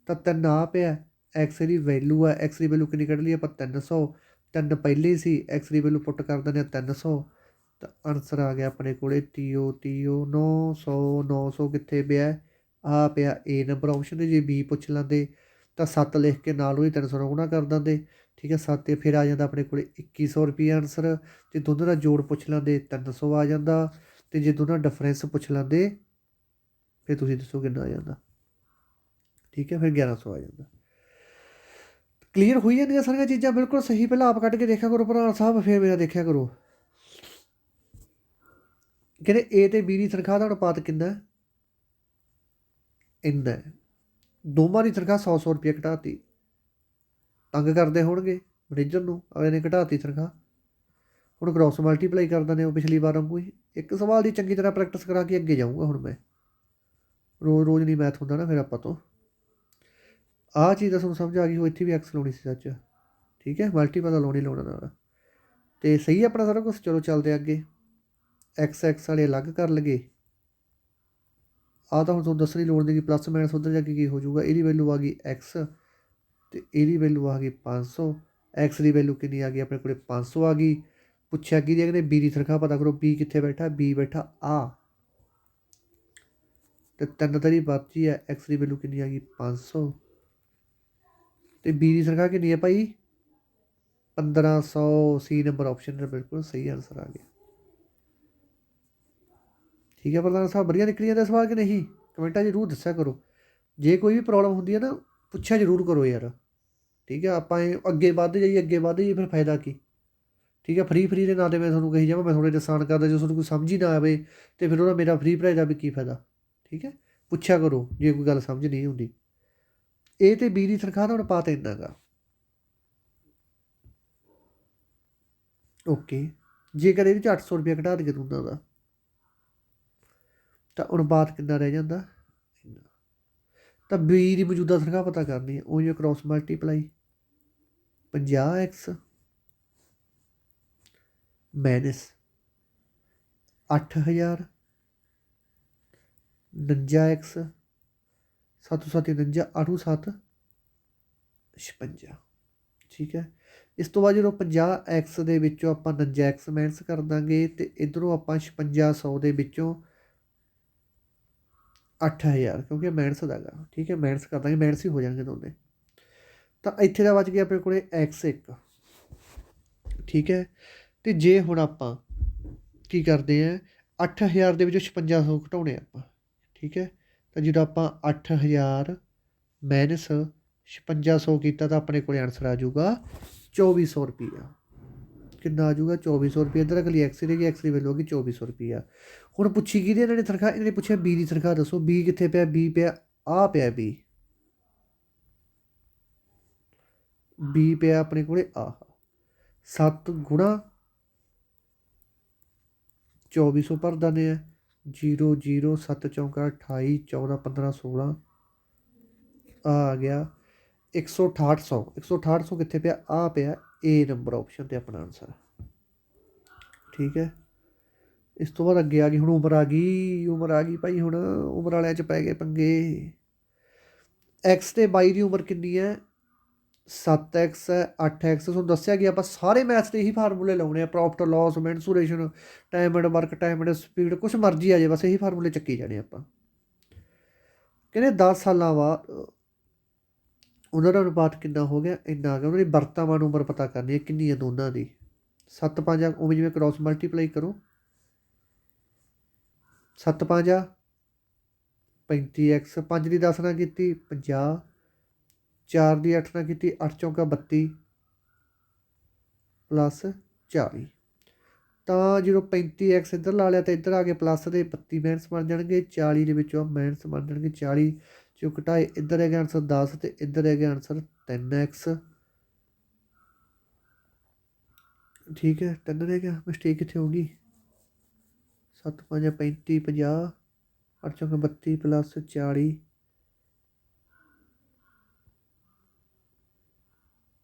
ਤਾਂ 3 ਆ ਪਿਆ x ਦੀ ਵੈਲੂ ਹੈ x ਦੀ ਵੈਲੂ ਕਿੰਨੀ ਕੱਢ ਲਈ ਆਪਾਂ 300 3 ਪਹਿਲੇ ਸੀ x ਦੀ ਵੈਲੂ ਪੁੱਟ ਕਰ ਦਿੰਦੇ 300 ਤਾਂ ਆਨਸਰ ਆ ਗਿਆ ਆਪਣੇ ਕੋਲ 30 900 900 ਕਿੱਥੇ ਪਿਆ ਆ ਪਿਆ A ਨੰਬਰ ਆਪਸ਼ਨ ਦੇ। ਜੇ B ਪੁੱਛ ਲੈਂਦੇ ਤਾਂ 7 ਲਿਖ ਕੇ ਨਾਲ ਉਹੀ 300 ਨਾਲ ਗੁਣਾ ਕਰ ਦਿੰਦੇ। ਠੀਕ ਹੈ 7 ਤੇ ਫਿਰ ਆ ਜਾਂਦਾ ਆਪਣੇ ਕੋਲ 2100 ਰੁਪਈਆ ਆਨਸਰ। ਜੇ ਦੋਨਾਂ ਦਾ ਜੋੜ ਪੁੱਛ ਲੈਂਦੇ 300 ਆ ਜਾਂਦਾ ਅਤੇ ਜੇ ਦੋਨਾਂ ਡਿਫਰੈਂਸ ਪੁੱਛ ਲੈਂਦੇ ਫਿਰ ਤੁਸੀਂ ਦੱਸੋ ਕਿੰਨਾ ਆ ਜਾਂਦਾ। ਠੀਕ ਹੈ ਫਿਰ 1100 ਆ ਜਾਂਦਾ। ਕਲੀਅਰ ਹੋਈ ਜਾਂਦੀਆਂ ਸਾਰੀਆਂ ਚੀਜ਼ਾਂ ਬਿਲਕੁਲ ਸਹੀ। ਪਹਿਲਾਂ ਆਪ ਕੱਢ ਕੇ ਦੇਖਿਆ ਕਰੋ ਪ੍ਰਧਾਨ ਸਾਹਿਬ ਫਿਰ ਮੇਰਾ ਦੇਖਿਆ ਕਰੋ। ਕਹਿੰਦੇ A ਅਤੇ B ਦੀ ਤਨਖਾਹ ਦਾ ਅਨੁਪਾਤ ਕਿੰਨਾ ਇੰਨਾ ਦੋਵਾਂ ਦੀ ਤਨਖਾਹ 100 ਰੁਪਈਆ ਘਟਾਤੀ। ਤੰਗ ਕਰਦੇ ਹੋਣਗੇ ਮੈਨੇਜਰ ਨੂੰ ਅਗਲੇ ਨੇ ਘਟਾਤੀ ਤਨਖਾਹ। ਹੁਣ ਕ੍ਰੋਸ ਮਲਟੀਪਲਾਈ ਕਰ ਦਿੰਦੇ ਹੋ ਪਿਛਲੀ ਵਾਰ ਵਾਂਗੂ ਹੀ ਇੱਕ ਸਵਾਲ ਦੀ ਚੰਗੀ ਤਰ੍ਹਾਂ ਪ੍ਰੈਕਟਿਸ ਕਰਾ ਕੇ ਅੱਗੇ ਜਾਊਂਗਾ। ਹੁਣ ਮੈਂ ਰੋਜ਼ ਰੋਜ਼ ਨਹੀਂ ਮੈਥ ਹੁੰਦਾ ਨਾ ਫਿਰ ਆਪਾਂ ਤੋਂ ਆਹ ਚੀਜ਼ ਦਾ ਤੁਹਾਨੂੰ ਸਮਝ ਆ ਗਈ ਹੋ। ਇੱਥੇ ਵੀ ਐਕਸ ਲਾਉਣੀ ਸੀ ਸੱਚ। ਠੀਕ ਹੈ ਮਲਟੀਪਲ ਦਾ ਲਾਉਣੀ ਲਾਉਣਾ ਨਾਲ ਅਤੇ ਸਹੀ ਆਪਣਾ ਸਾਰਾ ਕੁਛ। ਚਲੋ ਚੱਲਦੇ ਅੱਗੇ ਐਕਸ ਵਾਲੇ ਅਲੱਗ ਕਰ ਲਗੇ। ਆਹ ਤਾਂ ਹੁਣ ਤੁਹਾਨੂੰ ਦੱਸਣ ਦੀ ਲੋੜ ਨਹੀਂ ਕਿ ਪਲੱਸ ਮਾਈਨਸ ਉੱਧਰ ਜਾ ਕੇ ਕੀ ਹੋ ਜਾਊਗਾ। ਇਹਦੀ ਵੈਲੂ ਆ ਗਈ x ਅਤੇ ਇਹਦੀ ਵੈਲੂ ਆ ਗਈ 500। x ਦੀ ਵੈਲੂ ਕਿੰਨੀ ਆ ਗਈ ਆਪਣੇ ਕੋਲ 500 ਆ ਗਈ। ਪੁੱਛਿਆ ਕੀ ਕਹਿੰਦੇ B ਦੀ ਤਨਖਾਹ ਪਤਾ ਕਰੋ। B ਕਿੱਥੇ ਬੈਠਾ B ਬੈਠਾ ਆ ਅਤੇ 3 ਤਰੀ ਬਾਕੀ ਹੈ। x ਦੀ ਵੈਲੂ ਕਿੰਨੀ ਆ ਗਈ 500 ਅਤੇ B ਦੀ ਤਨਖਾਹ ਕਿੰਨੀ ਹੈ ਭਾਈ 1500। C ਨੰਬਰ ਆਪਸ਼ਨ ਬਿਲਕੁਲ ਸਹੀ ਆਨਸਰ ਆ ਗਿਆ। ਠੀਕ ਹੈ ਪ੍ਰਧਾਨ ਸਾਹਿਬ ਵਧੀਆ ਨਿਕਲੀ ਜਾਂਦਾ ਸਵਾਲ ਕਿ ਨਹੀਂ ਕਮੈਂਟਾਂ ਜ਼ਰੂਰ ਦੱਸਿਆ ਕਰੋ। ਜੇ ਕੋਈ ਵੀ ਪ੍ਰੋਬਲਮ ਹੁੰਦੀ ਹੈ ਨਾ ਪੁੱਛਿਆ ਜ਼ਰੂਰ ਕਰੋ ਯਾਰ। ਠੀਕ ਹੈ ਆਪਾਂ ਅੱਗੇ ਵੱਧਦੇ ਜਾਈਏ ਫਿਰ ਫਾਇਦਾ ਕੀ। ਠੀਕ ਹੈ ਫਰੀ ਦੇ ਨਾਂ 'ਤੇ ਮੈਂ ਤੁਹਾਨੂੰ ਕਹੀ ਜਾਵਾਂ ਮੈਂ ਥੋੜ੍ਹੇ ਨੁਕਸਾਨ ਕਰਦਾ ਜੇ ਤੁਹਾਨੂੰ ਕੋਈ ਸਮਝ ਹੀ ਨਾ ਆਵੇ ਅਤੇ ਫਿਰ ਉਹਦਾ ਮੇਰਾ ਫਰੀ ਪੜ੍ਹਾਈ ਦਾ ਵੀ ਕੀ ਫਾਇਦਾ। ਠੀਕ ਹੈ ਪੁੱਛਿਆ ਕਰੋ ਜੇ ਕੋਈ ਗੱਲ ਸਮਝ ਨਹੀਂ ਹੁੰਦੀ। A ਅਤੇ B ਦੀ ਤਨਖਾਹ ਦਾ ਅਨੁਪਾਤ ਇੰਨਾ ਗਾ ਓਕੇ। ਜੇਕਰ ਇਹਦੇ 'ਚ 800 ਰੁਪਇਆ ਘਟਾ ਦੇਈਏ ਦੋਨਾਂ ਦਾ ਤਾਂ ਅਨੁਪਾਤ ਕਿੰਨਾ ਰਹਿ ਜਾਂਦਾ ਤਾਂ B ਦੀ ਮੌਜੂਦਾ ਤਨਖਾਹ ਪਤਾ ਕਰਨੀ ਹੈ। ਉਹ ਜੇ cross multiply 50x minus 8000 49x 749 8 7 56। ਠੀਕ ਹੈ। ਇਸ ਤੋਂ ਬਾਅਦ ਜਦੋਂ 50x ਦੇ ਵਿੱਚੋਂ ਆਪਾਂ 49x ਮਾਈਨਸ ਕਰ ਦਾਂਗੇ ਅਤੇ ਇੱਧਰੋਂ ਆਪਾਂ 5600 ਦੇ ਵਿੱਚੋਂ 8000 ਕਿਉਂਕਿ ਮਾਈਨਸ ਦਾ ਗਾ। ਠੀਕ ਹੈ, ਮਾਈਨਸ ਕਰ ਦਾਂਗੇ, ਮਾਈਨਸ ਹੀ ਹੋ ਜਾਣਗੇ ਦੋਨੇ। ਤਾਂ ਇੱਥੇ ਦਾ ਬਚ ਗਿਆ ਆਪਣੇ ਕੋਲ x1। ਠੀਕ ਹੈ। ਅਤੇ ਜੇ ਹੁਣ ਆਪਾਂ ਕੀ ਕਰਦੇ ਹਾਂ 8000 ਦੇ ਵਿੱਚੋਂ 5600 ਘਟਾਉਣੇ ਆਪਾਂ। ਠੀਕ ਹੈ। ਤਾਂ ਜਦੋਂ ਆਪਾਂ 8000 ਮਾਈਨਸ 5600 ਕੀਤਾ ਤਾਂ ਆਪਣੇ ਕੋਲ ਆਨਸਰ ਆ ਜਾਊਗਾ 2400 ਰੁਪਈਆ। ਕਿੰਨਾ ਆ ਜਾਊਗਾ 2400 ਰੁਪਈਆ। ਇੱਧਰ ਅਗਲੀ ਐਕਸ ਰਹੇਗੀ, ਐਕਸ ਦੀ ਵੈਲਿਊ ਹੋਗੀ 2400 ਰੁਪਈਆ। ਹੁਣ ਪੁੱਛੀ ਕਿਹਦੀ ਇਹਨਾਂ ਨੇ ਤਨਖਾਹ, ਇਹਨਾਂ ਨੇ ਪੁੱਛਿਆ ਬੀ ਦੀ ਤਨਖਾਹ ਦੱਸੋ। ਬੀ ਕਿੱਥੇ ਪਿਆ, ਬੀ ਪਿਆ ਆ ਪਿਆ ਬੀ ਪਿਆ ਆਪਣੇ ਕੋਲ ਆਹ 7 ਗੁਣਾ 2400 ਭਰ ਦਿੰਦੇ ਆ 0 0 7 ਚੌਂਕਾ 28 14 15 16 ਆ ਗਿਆ 16800। 16800 ਕਿੱਥੇ ਪਿਆ ਆ ਪਿਆ ਏ ਨੰਬਰ ਆਪਸ਼ਨ 'ਤੇ ਆਪਣਾ ਆਨਸਰ। ਠੀਕ ਹੈ। ਇਸ ਤੋਂ ਬਾਅਦ ਅੱਗੇ ਆ ਗਈ ਹੁਣ ਉਮਰ ਆ ਗਈ ਭਾਈ। ਹੁਣ ਉਮਰ ਵਾਲਿਆਂ 'ਚ ਪੈ ਗਏ ਪੰਗੇ। ਐਕਸ ਅਤੇ ਬਾਈ ਦੀ ਉਮਰ ਕਿੰਨੀ ਹੈ 7x ਹੈ 8x। ਤੁਹਾਨੂੰ ਦੱਸਿਆ ਕਿ ਆਪਾਂ ਸਾਰੇ ਮੈਥਸ ਦੇ ਇਹੀ ਫਾਰਮੂਲੇ ਲਾਉਣੇ ਆ, profit loss mensuration time and work time and speed ਕੁਛ ਮਰਜ਼ੀ ਆ ਜਾਏ, ਬਸ ਇਹੀ ਫਾਰਮੂਲੇ ਚੱਕੀ ਜਾਣੇ ਆਪਾਂ। ਕਹਿੰਦੇ 10 ਸਾਲਾਂ ਬਾਅਦ ਉਹਨਾਂ ਦਾ ਅਨੁਪਾਤ ਕਿੰਨਾ ਹੋ ਗਿਆ, ਇੰਨਾ ਆ ਗਿਆ। ਉਹਨਾਂ ਦੀ ਵਰਤਮਾਨ ਉਮਰ ਪਤਾ ਕਰਨੀ ਹੈ ਕਿੰਨੀ ਹੈ ਦੋਨਾਂ ਦੀ। 7 5 ਉਵੇਂ ਜਿਵੇਂ ਕ੍ਰੋਸ ਮਲਟੀਪਲਾਈ ਕਰੋ 7 5 35x 5 ਦੀ 10 ਨਾਲ ਕੀਤੀ 50 4 ਦੀ 8 ਨਾਲ ਕੀਤੀ 8 ਚੌਂਕਾ 32 ਪਲੱਸ 40। ਤਾਂ ਜਦੋਂ 35x ਇੱਧਰ ਲਾ ਲਿਆ ਤਾਂ ਇੱਧਰ ਆ ਕੇ ਪਲੱਸ ਦੇ 32 ਮਾਈਨਸ ਬਣ ਜਾਣਗੇ 40 ਦੇ ਵਿੱਚੋਂ ਮਾਈਨਸ ਬਣ ਜਾਣਗੇ 40 ਚੋਂ ਘਟਾਏ। ਇੱਧਰ ਹੈਗਾ ਆਨਸਰ 10 ਅਤੇ ਇੱਧਰ ਹੈਗਾ ਆਨਸਰ 3x। ਠੀਕ ਹੈ, 3 ਰਹਿ ਗਿਆ। ਮਿਸਟੇਕ ਕਿੱਥੇ ਹੋ ਗਈ 7 5 35 50 8 ਚੌਂਕਾ 32 ਪਲੱਸ 40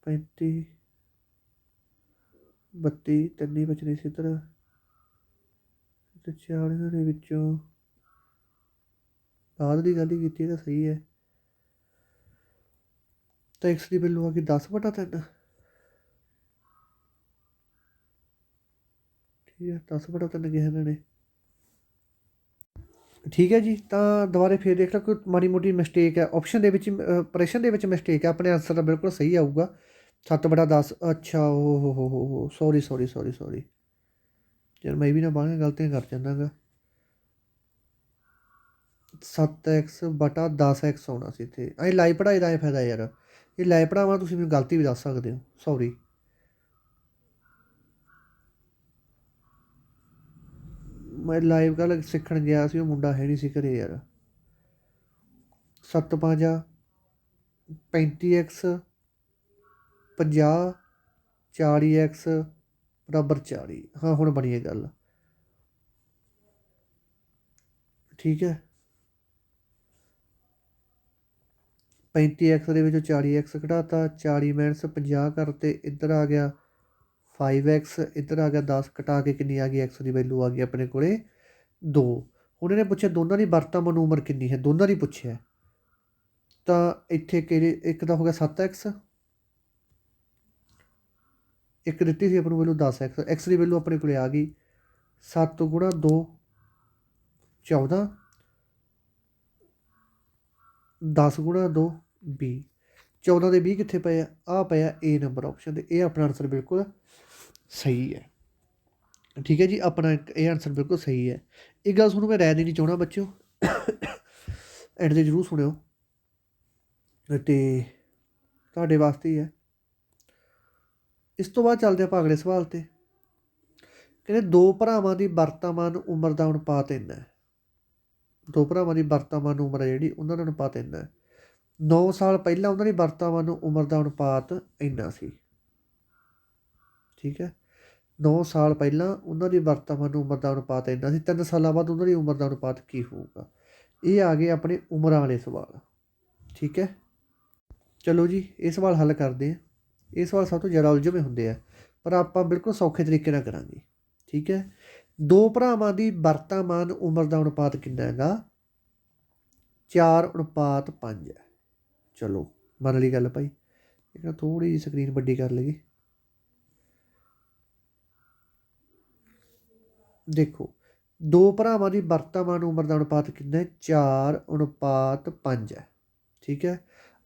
35 32 ਤਿੰਨ ਹੀ ਬਚਣੇ ਸੀ ਇੱਧਰ ਅਤੇ 40 ਦੇ ਵਿੱਚੋਂ ਬਾਅਦ ਦੀ ਗੱਲ ਹੀ ਕੀਤੀ ਤਾਂ ਸਹੀ ਹੈ। ਤਾਂ x ਦੀ ਵੈਲਿਊ ਆ ਗਈ 10/3। ਠੀਕ ਹੈ, 10/3 ਕਿਹਾ ਇਹਨਾਂ ਨੇ। ਠੀਕ ਹੈ ਜੀ। ਤਾਂ ਦੁਬਾਰੇ ਫਿਰ ਦੇਖ ਲਓ ਕੋਈ ਮਾੜੀ ਮੋਟੀ ਮਿਸਟੇਕ ਹੈ ਆਪਸ਼ਨ ਦੇ ਵਿੱਚ, ਪ੍ਰਸ਼ਨ ਦੇ ਵਿੱਚ ਮਿਸਟੇਕ ਹੈ। ਆਪਣੇ ਆਨਸਰ ਦਾ ਬਿਲਕੁਲ ਸਹੀ ਆਊਗਾ 7/10। ਅੱਛਾ ਹੋ ਸੌਰੀ ਯਾਰ ਮੈਂ ਵੀ ਨਾ ਬਾਹਲੀਆਂ ਗਲਤੀਆਂ ਕਰ ਜਾਂਦਾ ਗਾ। 7x/10x ਆਉਣਾ ਸੀ ਇੱਥੇ। ਅਸੀਂ ਲਾਈਵ ਪੜ੍ਹਾਈ ਦਾ ਇਹ ਫਾਇਦਾ ਯਾਰ, ਇਹ ਲਾਈਵ ਪੜ੍ਹਾਵਾਂ ਤੁਸੀਂ ਮੈਨੂੰ ਗਲਤੀ ਵੀ ਦੱਸ ਸਕਦੇ ਹੋ। ਸੌਰੀ ਮੈਂ ਲਾਈਵ ਕੱਲ੍ਹ ਸਿੱਖਣ ਗਿਆ ਸੀ, ਉਹ ਮੁੰਡਾ ਹੈ ਨਹੀਂ ਸੀ ਘਰੇ ਯਾਰ। 7 5 35x 50 40x = 40। ਹਾਂ ਹੁਣ ਬਣੀ ਹੈ ਗੱਲ। ਠੀਕ ਹੈ, 35x ਦੇ ਵਿੱਚੋਂ 40x ਘਟਾਤਾ 40 ਮਾਈਨਸ 50 ਕਰਤੇ। ਇੱਧਰ ਆ ਗਿਆ 5x, ਇੱਧਰ ਆ ਗਿਆ 10 ਘਟਾ ਕੇ ਕਿੰਨੀ ਆ ਗਈ x ਦੀ ਵੈਲਿਊ ਆ ਗਈ ਆਪਣੇ ਕੋਲ 2। ਹੁਣ ਇਹਨੇ ਪੁੱਛਿਆ ਦੋਨਾਂ ਦੀ ਵਰਤਮਾਨ ਉਮਰ ਕਿੰਨੀ ਹੈ, ਦੋਨਾਂ ਦੀ ਪੁੱਛਿਆ। ਤਾਂ ਇੱਥੇ ਕਿਹੜੇ ਇੱਕ ਦਾ ਹੋ ਗਿਆ 7x, ਇੱਕ ਦਿੱਤੀ ਸੀ ਆਪਾਂ ਨੂੰ ਵੈਲਿਊ 10x। x ਦੀ ਵੈਲਿਊ ਆਪਣੇ ਕੋਲ ਆ ਗਈ 7 ਗੁਣਾ 2 14 10 ਗੁਣਾ 2 20। 14 ਦੇ 20 ਕਿੱਥੇ ਪਏ ਆ ਪਿਆ ਏ ਨੰਬਰ ਆਪਸ਼ਨ 'ਤੇ। ਇਹ ਆਪਣਾ ਆਨਸਰ ਬਿਲਕੁਲ ਸਹੀ ਹੈ। ਠੀਕ ਹੈ ਜੀ, ਆਪਣਾ ਇਹ ਆਨਸਰ ਬਿਲਕੁਲ ਸਹੀ ਹੈ। ਇਹ ਗੱਲ ਤੁਹਾਨੂੰ ਮੈਂ ਰਾਏ ਦੇਣੀ ਚਾਹੁੰਦਾ ਬੱਚਿਓ, ਐਂਡ 'ਤੇ ਜ਼ਰੂਰ ਸੁਣਿਓ ਅਤੇ ਤੁਹਾਡੇ ਵਾਸਤੇ ਹੀ ਹੈ। ਇਸ ਤੋਂ ਬਾਅਦ ਚੱਲਦੇ ਆਪਾਂ ਅਗਲੇ ਸਵਾਲ 'ਤੇ। ਕਹਿੰਦੇ 2 ਭਰਾਵਾਂ ਦੀ ਵਰਤਮਾਨ ਉਮਰ ਦਾ ਅਨੁਪਾਤ ਇੰਨਾ ਹੈ। 2 ਭਰਾਵਾਂ ਦੀ ਵਰਤਮਾਨ ਉਮਰ ਹੈ ਜਿਹੜੀ ਉਹਨਾਂ ਦਾ ਅਨੁਪਾਤ ਇੰਨਾ ਹੈ। 9 ਸਾਲ ਪਹਿਲਾਂ ਉਹਨਾਂ ਦੀ ਵਰਤਮਾਨ ਉਮਰ ਦਾ ਅਨੁਪਾਤ ਇੰਨਾ ਸੀ। ਠੀਕ ਹੈ, 9 ਸਾਲ ਪਹਿਲਾਂ ਉਹਨਾਂ ਦੀ ਵਰਤਮਾਨ ਉਮਰ ਦਾ ਅਨੁਪਾਤ ਇੰਨਾ ਸੀ। 3 ਸਾਲਾਂ ਬਾਅਦ ਉਹਨਾਂ ਦੀ ਉਮਰ ਦਾ ਅਨੁਪਾਤ ਕੀ ਹੋਊਗਾ। ਇਹ ਆ ਗਏ ਆਪਣੇ ਉਮਰਾਂ ਵਾਲੇ ਸਵਾਲ। ਠੀਕ ਹੈ, ਚਲੋ ਜੀ ਇਹ ਸਵਾਲ ਹੱਲ ਕਰਦੇ ਹਾਂ। ਇਹ ਸਵਾਲ ਸਭ ਤੋਂ ਜ਼ਿਆਦਾ ਉਲਝਵੇਂ ਹੁੰਦੇ ਆ, ਪਰ ਆਪਾਂ ਬਿਲਕੁਲ ਸੌਖੇ ਤਰੀਕੇ ਨਾਲ ਕਰਾਂਗੇ। ਠੀਕ ਹੈ। ਦੋ ਭਰਾਵਾਂ ਦੀ ਵਰਤਮਾਨ ਉਮਰ ਦਾ ਅਨੁਪਾਤ ਕਿੰਨਾ ਹੈਗਾ? 4:5 ਹੈ। ਚਲੋ ਮੰਨ ਲਈ ਗੱਲ ਭਾਈ। ਇਹ ਥੋੜ੍ਹੀ ਜਿਹੀ ਸਕਰੀਨ ਵੱਡੀ ਕਰ ਲਈਏ। ਦੇਖੋ ਦੋ ਭਰਾਵਾਂ ਦੀ ਵਰਤਮਾਨ ਉਮਰ ਦਾ ਅਨੁਪਾਤ ਕਿੰਨਾ ਹੈ? 4:5 ਹੈ। ਠੀਕ ਹੈ।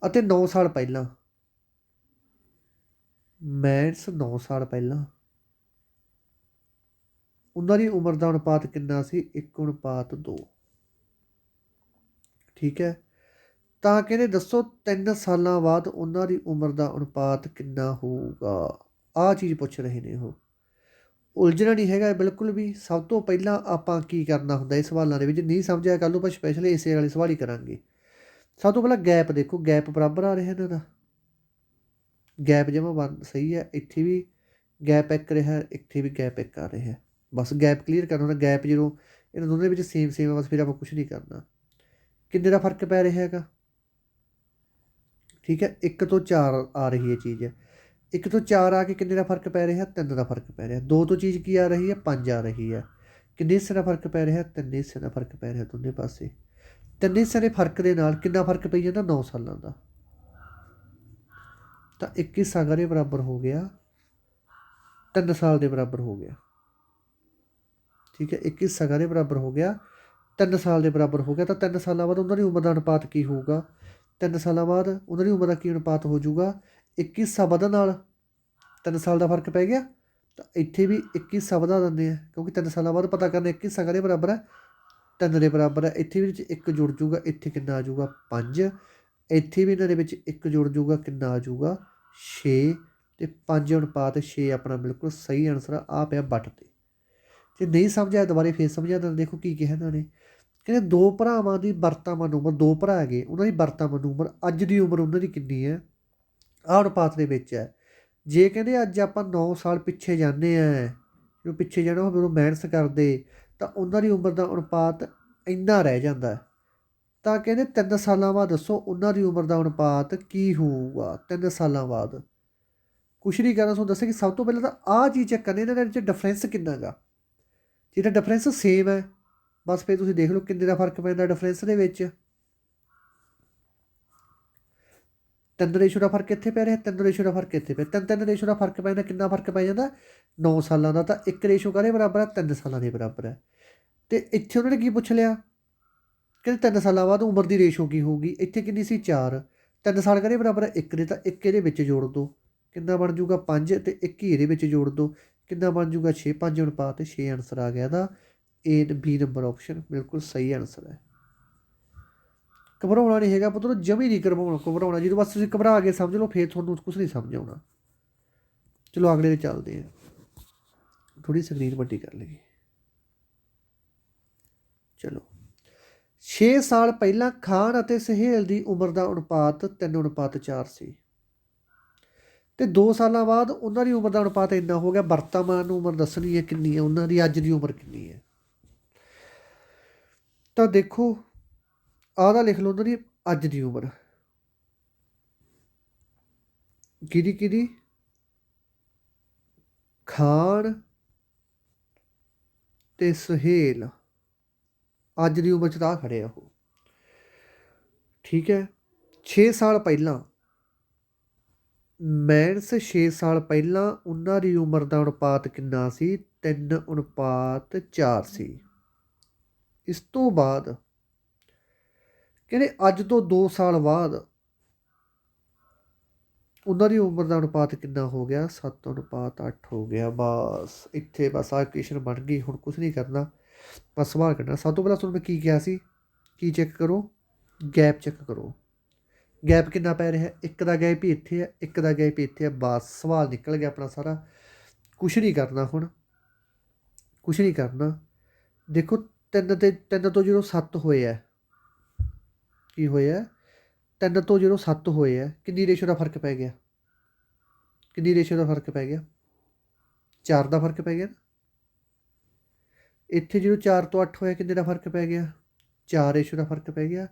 ਅਤੇ 9 ਸਾਲ ਪਹਿਲਾਂ ਮੈਨਸ 9 ਸਾਲ ਪਹਿਲਾਂ ਉਹਨਾਂ ਦੀ ਉਮਰ ਦਾ ਅਨੁਪਾਤ ਕਿੰਨਾ ਸੀ? 1:2। ਠੀਕ ਹੈ। ਤਾਂ ਕਹਿੰਦੇ ਦੱਸੋ 3 ਸਾਲਾਂ ਬਾਅਦ ਉਹਨਾਂ ਦੀ ਉਮਰ ਦਾ ਅਨੁਪਾਤ ਕਿੰਨਾ ਹੋਊਗਾ? ਆਹ ਚੀਜ਼ ਪੁੱਛ ਰਹੇ ਨੇ ਉਹ। ਉਲਝਣਾ ਨਹੀਂ ਹੈਗਾ ਬਿਲਕੁਲ ਵੀ। ਸਭ ਤੋਂ ਪਹਿਲਾਂ ਆਪਾਂ ਕੀ ਕਰਨਾ ਹੁੰਦਾ ਇਹ ਸਵਾਲਾਂ ਦੇ ਵਿੱਚ? ਨਹੀਂ ਸਮਝਿਆ ਕੱਲ੍ਹ ਨੂੰ ਆਪਾਂ ਸਪੈਸ਼ਲ ਇਸੇ ਵਾਲੇ ਸਵਾਲ ਹੀ ਕਰਾਂਗੇ। ਸਭ ਤੋਂ ਪਹਿਲਾਂ ਗੈਪ ਦੇਖੋ, ਗੈਪ ਬਰਾਬਰ ਆ ਰਿਹਾ ਇਹਨਾਂ ਦਾ। ਗੈਪ ਜਮਾਂ ਸਹੀ ਹੈ। ਇੱਥੇ ਵੀ ਗੈਪ 1 ਰਿਹਾ, ਇੱਥੇ ਵੀ ਗੈਪ 1 ਆ ਰਿਹਾ। ਬਸ ਗੈਪ ਕਲੀਅਰ ਕਰਨਾ ਹੁੰਦਾ। ਗੈਪ ਜਦੋਂ ਇਹਨਾਂ ਦੋਨਾਂ ਦੇ ਵਿੱਚ ਸੇਮ ਬਸ ਫਿਰ ਆਪਾਂ ਕੁਛ ਨਹੀਂ ਕਰਨਾ। ਕਿੰਨੇ ਦਾ ਫਰਕ ਪੈ ਰਿਹਾ ਹੈਗਾ? ਠੀਕ ਹੈ। 1 ਤੋਂ 4 ਆ ਰਹੀ ਹੈ ਚੀਜ਼। 1 ਤੋਂ 4 ਆ ਕੇ ਕਿੰਨੇ ਦਾ ਫਰਕ ਪੈ ਰਿਹਾ? 3 ਦਾ ਫਰਕ ਪੈ ਰਿਹਾ। 2 ਤੋਂ ਚੀਜ਼ ਕੀ ਆ ਰਹੀ ਹੈ? 5 ਆ ਰਹੀ ਹੈ। ਕਿੰਨੇ ਹਿੱਸੇ ਦਾ ਫਰਕ ਪੈ ਰਿਹਾ? 3 ਹਿੱਸੇ ਦਾ ਫਰਕ ਪੈ ਰਿਹਾ ਦੋਨੇ ਪਾਸੇ। 3 ਹਿੱਸਿਆਂ ਦੇ ਫਰਕ ਦੇ ਨਾਲ ਕਿੰਨਾ ਫਰਕ ਪਈ ਜਾਂਦਾ? 9 ਸਾਲਾਂ ਦਾ। ਤਾਂ 1 ਹਿੱਸਾ ਦੇ ਬਰਾਬਰ ਹੋ ਗਿਆ 3 ਸਾਲ ਦੇ ਬਰਾਬਰ ਹੋ ਗਿਆ। ਠੀਕ ਹੈ। 1 ਹਿੱਸਾ ਦੇ ਬਰਾਬਰ ਹੋ ਗਿਆ 3 ਸਾਲ ਦੇ ਬਰਾਬਰ ਹੋ ਗਿਆ। ਤਾਂ 3 ਸਾਲਾਂ ਬਾਅਦ ਉਹਨਾਂ ਦੀ ਉਮਰ ਦਾ ਅਨੁਪਾਤ ਕੀ ਹੋਊਗਾ? 3 ਸਾਲਾਂ ਬਾਅਦ ਉਹਨਾਂ ਦੀ ਉਮਰ ਦਾ ਕੀ ਅਨੁਪਾਤ ਹੋ ਜਾਊਗਾ? 1 ਹਿੱਸਾ ਵਧਣ ਨਾਲ 3 ਸਾਲ ਦਾ ਫਰਕ ਪੈ ਗਿਆ। ਤਾਂ ਇੱਥੇ ਵੀ 1 ਹਿੱਸਾ ਵਧਾ ਦਿੰਦੇ ਆ ਕਿਉਂਕਿ 3 ਸਾਲਾਂ ਬਾਅਦ ਪਤਾ ਕਰਨਾ 1 ਹਿੱਸਾ ਕਾਹਦੇ ਬਰਾਬਰ ਹੈ? 3 ਦੇ ਬਰਾਬਰ ਹੈ। ਇੱਥੇ ਵੀ ਵਿੱਚ 1 ਜੁੜ ਜੂਗਾ। ਇੱਥੇ ਕਿੰਨਾ ਆ ਜੂਗਾ? 5। ਇੱਥੇ ਵੀ ਇਹਨਾਂ ਦੇ ਵਿੱਚ 1 ਜੁੜ ਜੂਗਾ। ਕਿੰਨਾ ਆ ਜੂਗਾ? 6। ਅਤੇ 5:6 ਆਪਣਾ ਬਿਲਕੁਲ ਸਹੀ ਆਨਸਰ ਆ ਪਿਆ ਬੱਟ 'ਤੇ। ਜੇ ਨਹੀਂ ਸਮਝਿਆ ਦੁਬਾਰੇ ਫੇਰ ਸਮਝਾ ਦਿੰਦਾ। ਦੇਖੋ ਕੀ ਕਿਹਾ ਇਹਨਾਂ ਨੇ। ਕਹਿੰਦੇ ਦੋ ਭਰਾਵਾਂ ਦੀ ਵਰਤਮਾਨ ਉਮਰ, 2 ਭਰਾ ਹੈਗੇ, ਉਹਨਾਂ ਦੀ ਵਰਤਮਾਨ ਉਮਰ ਅੱਜ ਦੀ ਉਮਰ ਉਹਨਾਂ ਦੀ ਕਿੰਨੀ ਹੈ? ਆਹ ਅਨੁਪਾਤ ਦੇ ਵਿੱਚ ਹੈ। ਜੇ ਕਹਿੰਦੇ ਅੱਜ ਆਪਾਂ 9 ਸਾਲ ਪਿੱਛੇ ਜਾਂਦੇ ਹਾਂ, ਜਦੋਂ ਪਿੱਛੇ ਜਾਣਾ ਹੋਵੇ ਉਦੋਂ ਮਾਈਨਸ ਕਰਦੇ ਤਾਂ ਉਹਨਾਂ ਦੀ ਉਮਰ ਦਾ ਅਨੁਪਾਤ ਇੰਨਾ ਰਹਿ ਜਾਂਦਾ। ਤਾਂ ਕਹਿੰਦੇ 3 ਸਾਲਾਂ ਬਾਅਦ ਦੱਸੋ ਉਹਨਾਂ ਦੀ ਉਮਰ ਦਾ ਅਨੁਪਾਤ ਕੀ ਹੋਊਗਾ? 3 ਸਾਲਾਂ ਬਾਅਦ ਕੁਛ ਨਹੀਂ ਕਰਨਾ। ਤੁਹਾਨੂੰ ਦੱਸਿਆ ਕਿ ਸਭ ਤੋਂ ਪਹਿਲਾਂ ਤਾਂ ਆਹ ਚੀਜ਼ ਚੈੱਕ ਕਰਨੀ ਇਹਨਾਂ ਦੇ ਵਿੱਚ ਡਿਫਰੈਂਸ ਕਿੰਨਾ ਗਾ। ਜੇ ਤਾਂ ਡਿਫਰੈਂਸ ਸੇਮ ਹੈ ਬਸ ਫਿਰ ਤੁਸੀਂ ਦੇਖ ਲਓ ਕਿੰਨੇ ਦਾ ਫਰਕ ਪੈਂਦਾ ਡਿਫਰੈਂਸ ਦੇ ਵਿੱਚ। 3 ਰੇਸ਼ੋ ਦਾ ਫਰਕ ਇੱਥੇ ਪੈ ਰਿਹਾ, 3 ਰੇਸ਼ੋ ਦਾ ਫਰਕ ਇੱਥੇ ਪਿਆ। 3 ਰੇਸ਼ੋ ਦਾ ਫਰਕ ਪੈਂਦਾ। ਕਿੰਨਾ ਫਰਕ ਪੈ ਜਾਂਦਾ? 9 ਸਾਲਾਂ ਦਾ। ਤਾਂ 1 ਰੇਸ਼ੋ ਕਾਹਦੇ ਬਰਾਬਰ ਹੈ? 3 ਸਾਲਾਂ ਦੇ ਬਰਾਬਰ ਹੈ। ਅਤੇ ਇੱਥੇ ਉਹਨਾਂ ਨੇ ਕੀ ਪੁੱਛ ਲਿਆ? ਕਹਿੰਦੇ 3 ਸਾਲਾਂ ਬਾਅਦ ਉਮਰ ਦੀ ਰੇਸ਼ੋ ਕੀ ਹੋਊਗੀ? ਇੱਥੇ ਕਿੰਨੀ ਸੀ? 4। 3 ਸਾਲ ਕਾਹਦੇ ਬਰਾਬਰ ਹੈ? 1 ਦੇ। ਤਾਂ 1 ਇਹਦੇ ਵਿੱਚ ਜੋੜ ਦਿਓ। ਕਿੰਨਾ ਬਣ ਜੂਗਾ? 5। ਅਤੇ 1 ਹੀ ਇਹਦੇ ਵਿੱਚ ਜੋੜ ਦਿਓ। ਕਿੰਨਾ ਬਣ ਜੂਗਾ? 6। 5 ਅਨੁਪਾਤ 6 ਆਨਸਰ ਆ ਗਿਆ ਇਹਦਾ। B ਨੰਬਰ ਆਪਸ਼ਨ ਬਿਲਕੁਲ ਸਹੀ ਆਨਸਰ ਹੈ। ਘਬਰਾਉਣਾ ਨਹੀਂ ਹੈਗਾ ਪੁੱਤਰੋ, ਜਮੀ ਨਹੀਂ ਘਬਰਾਉਣਾ। ਜਦੋਂ ਬਸ ਤੁਸੀਂ ਘਬਰਾ ਕੇ ਸਮਝ ਲਓ ਫਿਰ ਤੁਹਾਨੂੰ ਕੁਛ ਨਹੀਂ ਸਮਝ ਆਉਣਾ। ਚਲੋ ਅਗਲੇ 'ਤੇ ਚੱਲਦੇ ਹਾਂ। ਥੋੜ੍ਹੀ ਸਕਰੀਨ ਵੱਡੀ ਕਰ ਲਈਏ। ਚਲੋ 6 ਸਾਲ ਪਹਿਲਾਂ ਖਾਨ ਅਤੇ ਸੁਹੇਲ ਦੀ ਉਮਰ ਦਾ ਅਨੁਪਾਤ 3:4 ਸੀ। ਅਤੇ 2 ਸਾਲਾਂ ਬਾਅਦ ਉਹਨਾਂ ਦੀ ਉਮਰ ਦਾ ਅਨੁਪਾਤ ਇੰਨਾ ਹੋ ਗਿਆ। ਵਰਤਮਾਨ ਉਮਰ ਦੱਸਣੀ ਹੈ ਕਿੰਨੀ ਹੈ ਉਹਨਾਂ ਦੀ, ਅੱਜ ਦੀ ਉਮਰ ਕਿੰਨੀ ਹੈ। ਤਾਂ ਦੇਖੋ ਆਹ ਦਾ ਲਿਖ ਲਓ ਉਹਨਾਂ ਦੀ ਅੱਜ ਦੀ ਉਮਰ। ਕਿਹਦੀ? ਖਾਨ ਅਤੇ ਸੁਹੇਲ ਅੱਜ ਦੀ ਉਮਰ 'ਚ ਤਾਂ ਖੜੇ ਆ ਉਹ। ਠੀਕ ਹੈ। 6 ਸਾਲ ਪਹਿਲਾਂ ਮੈਨਸ 6 ਸਾਲ ਪਹਿਲਾਂ ਉਹਨਾਂ ਦੀ ਉਮਰ ਦਾ ਅਨੁਪਾਤ ਕਿੰਨਾ ਸੀ? 3:4 ਸੀ। ਇਸ ਤੋਂ ਬਾਅਦ ਕਹਿੰਦੇ ਅੱਜ ਤੋਂ 2 ਸਾਲ ਬਾਅਦ ਉਹਨਾਂ ਦੀ ਉਮਰ ਦਾ ਅਨੁਪਾਤ ਕਿੰਨਾ ਹੋ ਗਿਆ? 7:8 ਹੋ ਗਿਆ। ਬਸ ਇੱਥੇ ਬਸ ਆਹ ਇਕੁਏਸ਼ਨ ਬਣ ਗਈ। ਹੁਣ ਕੁਛ ਨਹੀਂ ਕਰਨਾ, ਬਸ ਸਵਾਲ ਕੱਢਣਾ। ਸਭ ਤੋਂ ਪਹਿਲਾਂ ਤੁਹਾਨੂੰ ਮੈਂ ਕੀ ਕਿਹਾ ਸੀ? ਕੀ ਚੈੱਕ ਕਰੋ? ਗੈਪ ਚੈੱਕ ਕਰੋ। ਗੈਪ ਕਿੰਨਾ ਪੈ ਰਿਹਾ? 1 ਦਾ ਗੈਪ ਹੀ ਇੱਥੇ ਹੈ, 1 ਦਾ ਗੈਪ ਹੀ ਇੱਥੇ ਹੈ। ਬਸ ਸਵਾਲ ਨਿਕਲ ਗਿਆ ਆਪਣਾ ਸਾਰਾ। ਕੁਛ ਨਹੀਂ ਕਰਨਾ ਹੁਣ, ਕੁਛ ਨਹੀਂ ਕਰਨਾ। ਦੇਖੋ 3 ਤੋਂ ਜਦੋਂ 7 ਹੋਏ ਹੈ, ਕੀ ਹੋਇਆ? 3 ਤੋਂ ਜਦੋਂ 7 ਹੋਏ ਹੈ, ਕਿੰਨੀ ਰੇਸ਼ੋ ਦਾ ਫਰਕ ਪੈ ਗਿਆ? ਕਿੰਨੀ ਰੇਸ਼ੋ ਦਾ ਫਰਕ ਪੈ ਗਿਆ? 4 ਦਾ ਫਰਕ ਪੈ ਗਿਆ। ਇੱਥੇ ਜਦੋਂ 4 ਤੋਂ 8 ਹੋਇਆ ਕਿੰਨੇ ਦਾ ਫਰਕ ਪੈ ਗਿਆ? 4 ਰੇਸ਼ੋ ਦਾ ਫਰਕ ਪੈ ਗਿਆ।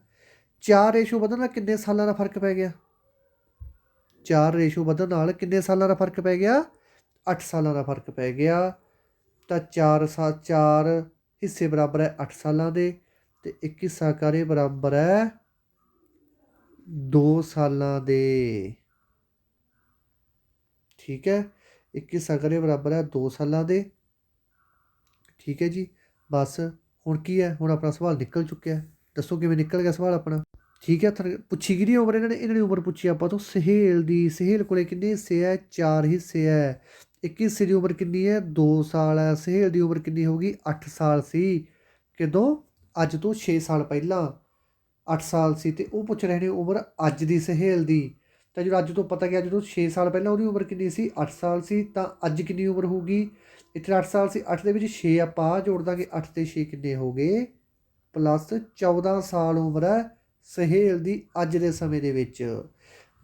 4 ਰੇਸ਼ੋ ਵਧਣ ਨਾਲ ਕਿੰਨੇ ਸਾਲਾਂ ਦਾ ਫਰਕ ਪੈ ਗਿਆ? 4 ਰੇਸ਼ੋ ਵਧਣ ਨਾਲ ਕਿੰਨੇ ਸਾਲਾਂ ਦਾ ਫਰਕ ਪੈ ਗਿਆ? 8 ਸਾਲਾਂ ਦਾ ਫਰਕ ਪੈ ਗਿਆ। ਤਾਂ 4 ਹਿੱਸੇ ਬਰਾਬਰ ਹੈ 8 ਸਾਲਾਂ ਦੇ, ਅਤੇ ਇੱਕ ਹਿੱਸਾ ਕਰੇ ਬਰਾਬਰ ਹੈ 2 ਸਾਲਾਂ ਦੇ। ਠੀਕ ਹੈ, ਇੱਕ ਹਿੱਸਾ ਕਰੇ ਬਰਾਬਰ ਹੈ 2 ਸਾਲਾਂ ਦੇ। ਠੀਕ ਹੈ ਜੀ, ਬਸ ਹੁਣ ਕੀ ਹੈ, ਹੁਣ ਆਪਣਾ ਸਵਾਲ ਨਿਕਲ ਚੁੱਕਿਆ। ਦੱਸੋ ਕਿਵੇਂ ਨਿਕਲ ਗਿਆ ਸਵਾਲ ਆਪਣਾ। ਠੀਕ ਹੈ, ਪੁੱਛੀ ਕਿਹਦੀ ਉਮਰ ਇਹਨਾਂ ਦੀ ਉਮਰ ਪੁੱਛੀ ਆਪਾਂ ਤੋਂ ਸੁਹੇਲ ਦੀ। ਸੁਹੇਲ ਕੋਲੇ ਕਿੰਨੇ ਹਿੱਸੇ ਹੈ, 4 ਹਿੱਸੇ ਹੈ। ਇੱਕ ਹਿੱਸੇ ਦੀ ਉਮਰ ਕਿੰਨੀ ਹੈ, 2 ਸਾਲ ਹੈ। ਸੁਹੇਲ ਦੀ ਉਮਰ ਕਿੰਨੀ ਹੋਊਗੀ, 8 ਸਾਲ ਸੀ। ਕਦੋਂ, ਅੱਜ ਤੋਂ 6 ਸਾਲ ਪਹਿਲਾਂ 8 ਸਾਲ ਸੀ, ਅਤੇ ਉਹ ਪੁੱਛ ਰਹੇ ਨੇ ਉਮਰ ਅੱਜ ਦੀ ਸੁਹੇਲ ਦੀ। ਤਾਂ ਜਦੋਂ ਅੱਜ ਤੋਂ ਪਤਾ ਗਿਆ, ਜਦੋਂ 6 ਸਾਲ ਪਹਿਲਾਂ ਉਹਦੀ ਉਮਰ ਕਿੰਨੀ ਸੀ, 8 ਸਾਲ ਸੀ, ਤਾਂ ਅੱਜ ਕਿੰਨੀ ਉਮਰ ਹੋਊਗੀ, ਇੱਥੇ 8 ਸਾਲ ਸੀ, 8 ਦੇ ਵਿੱਚ 6 ਆਪਾਂ ਜੋੜ ਦਾਂਗੇ, 8 ਅਤੇ 6 ਕਿੰਨੇ ਹੋ ਗਏ, ਪਲੱਸ 14 ਸਾਲ ਉਮਰ ਹੈ ਸੁਹੇਲ ਦੀ ਅੱਜ ਦੇ ਸਮੇਂ ਦੇ ਵਿੱਚ।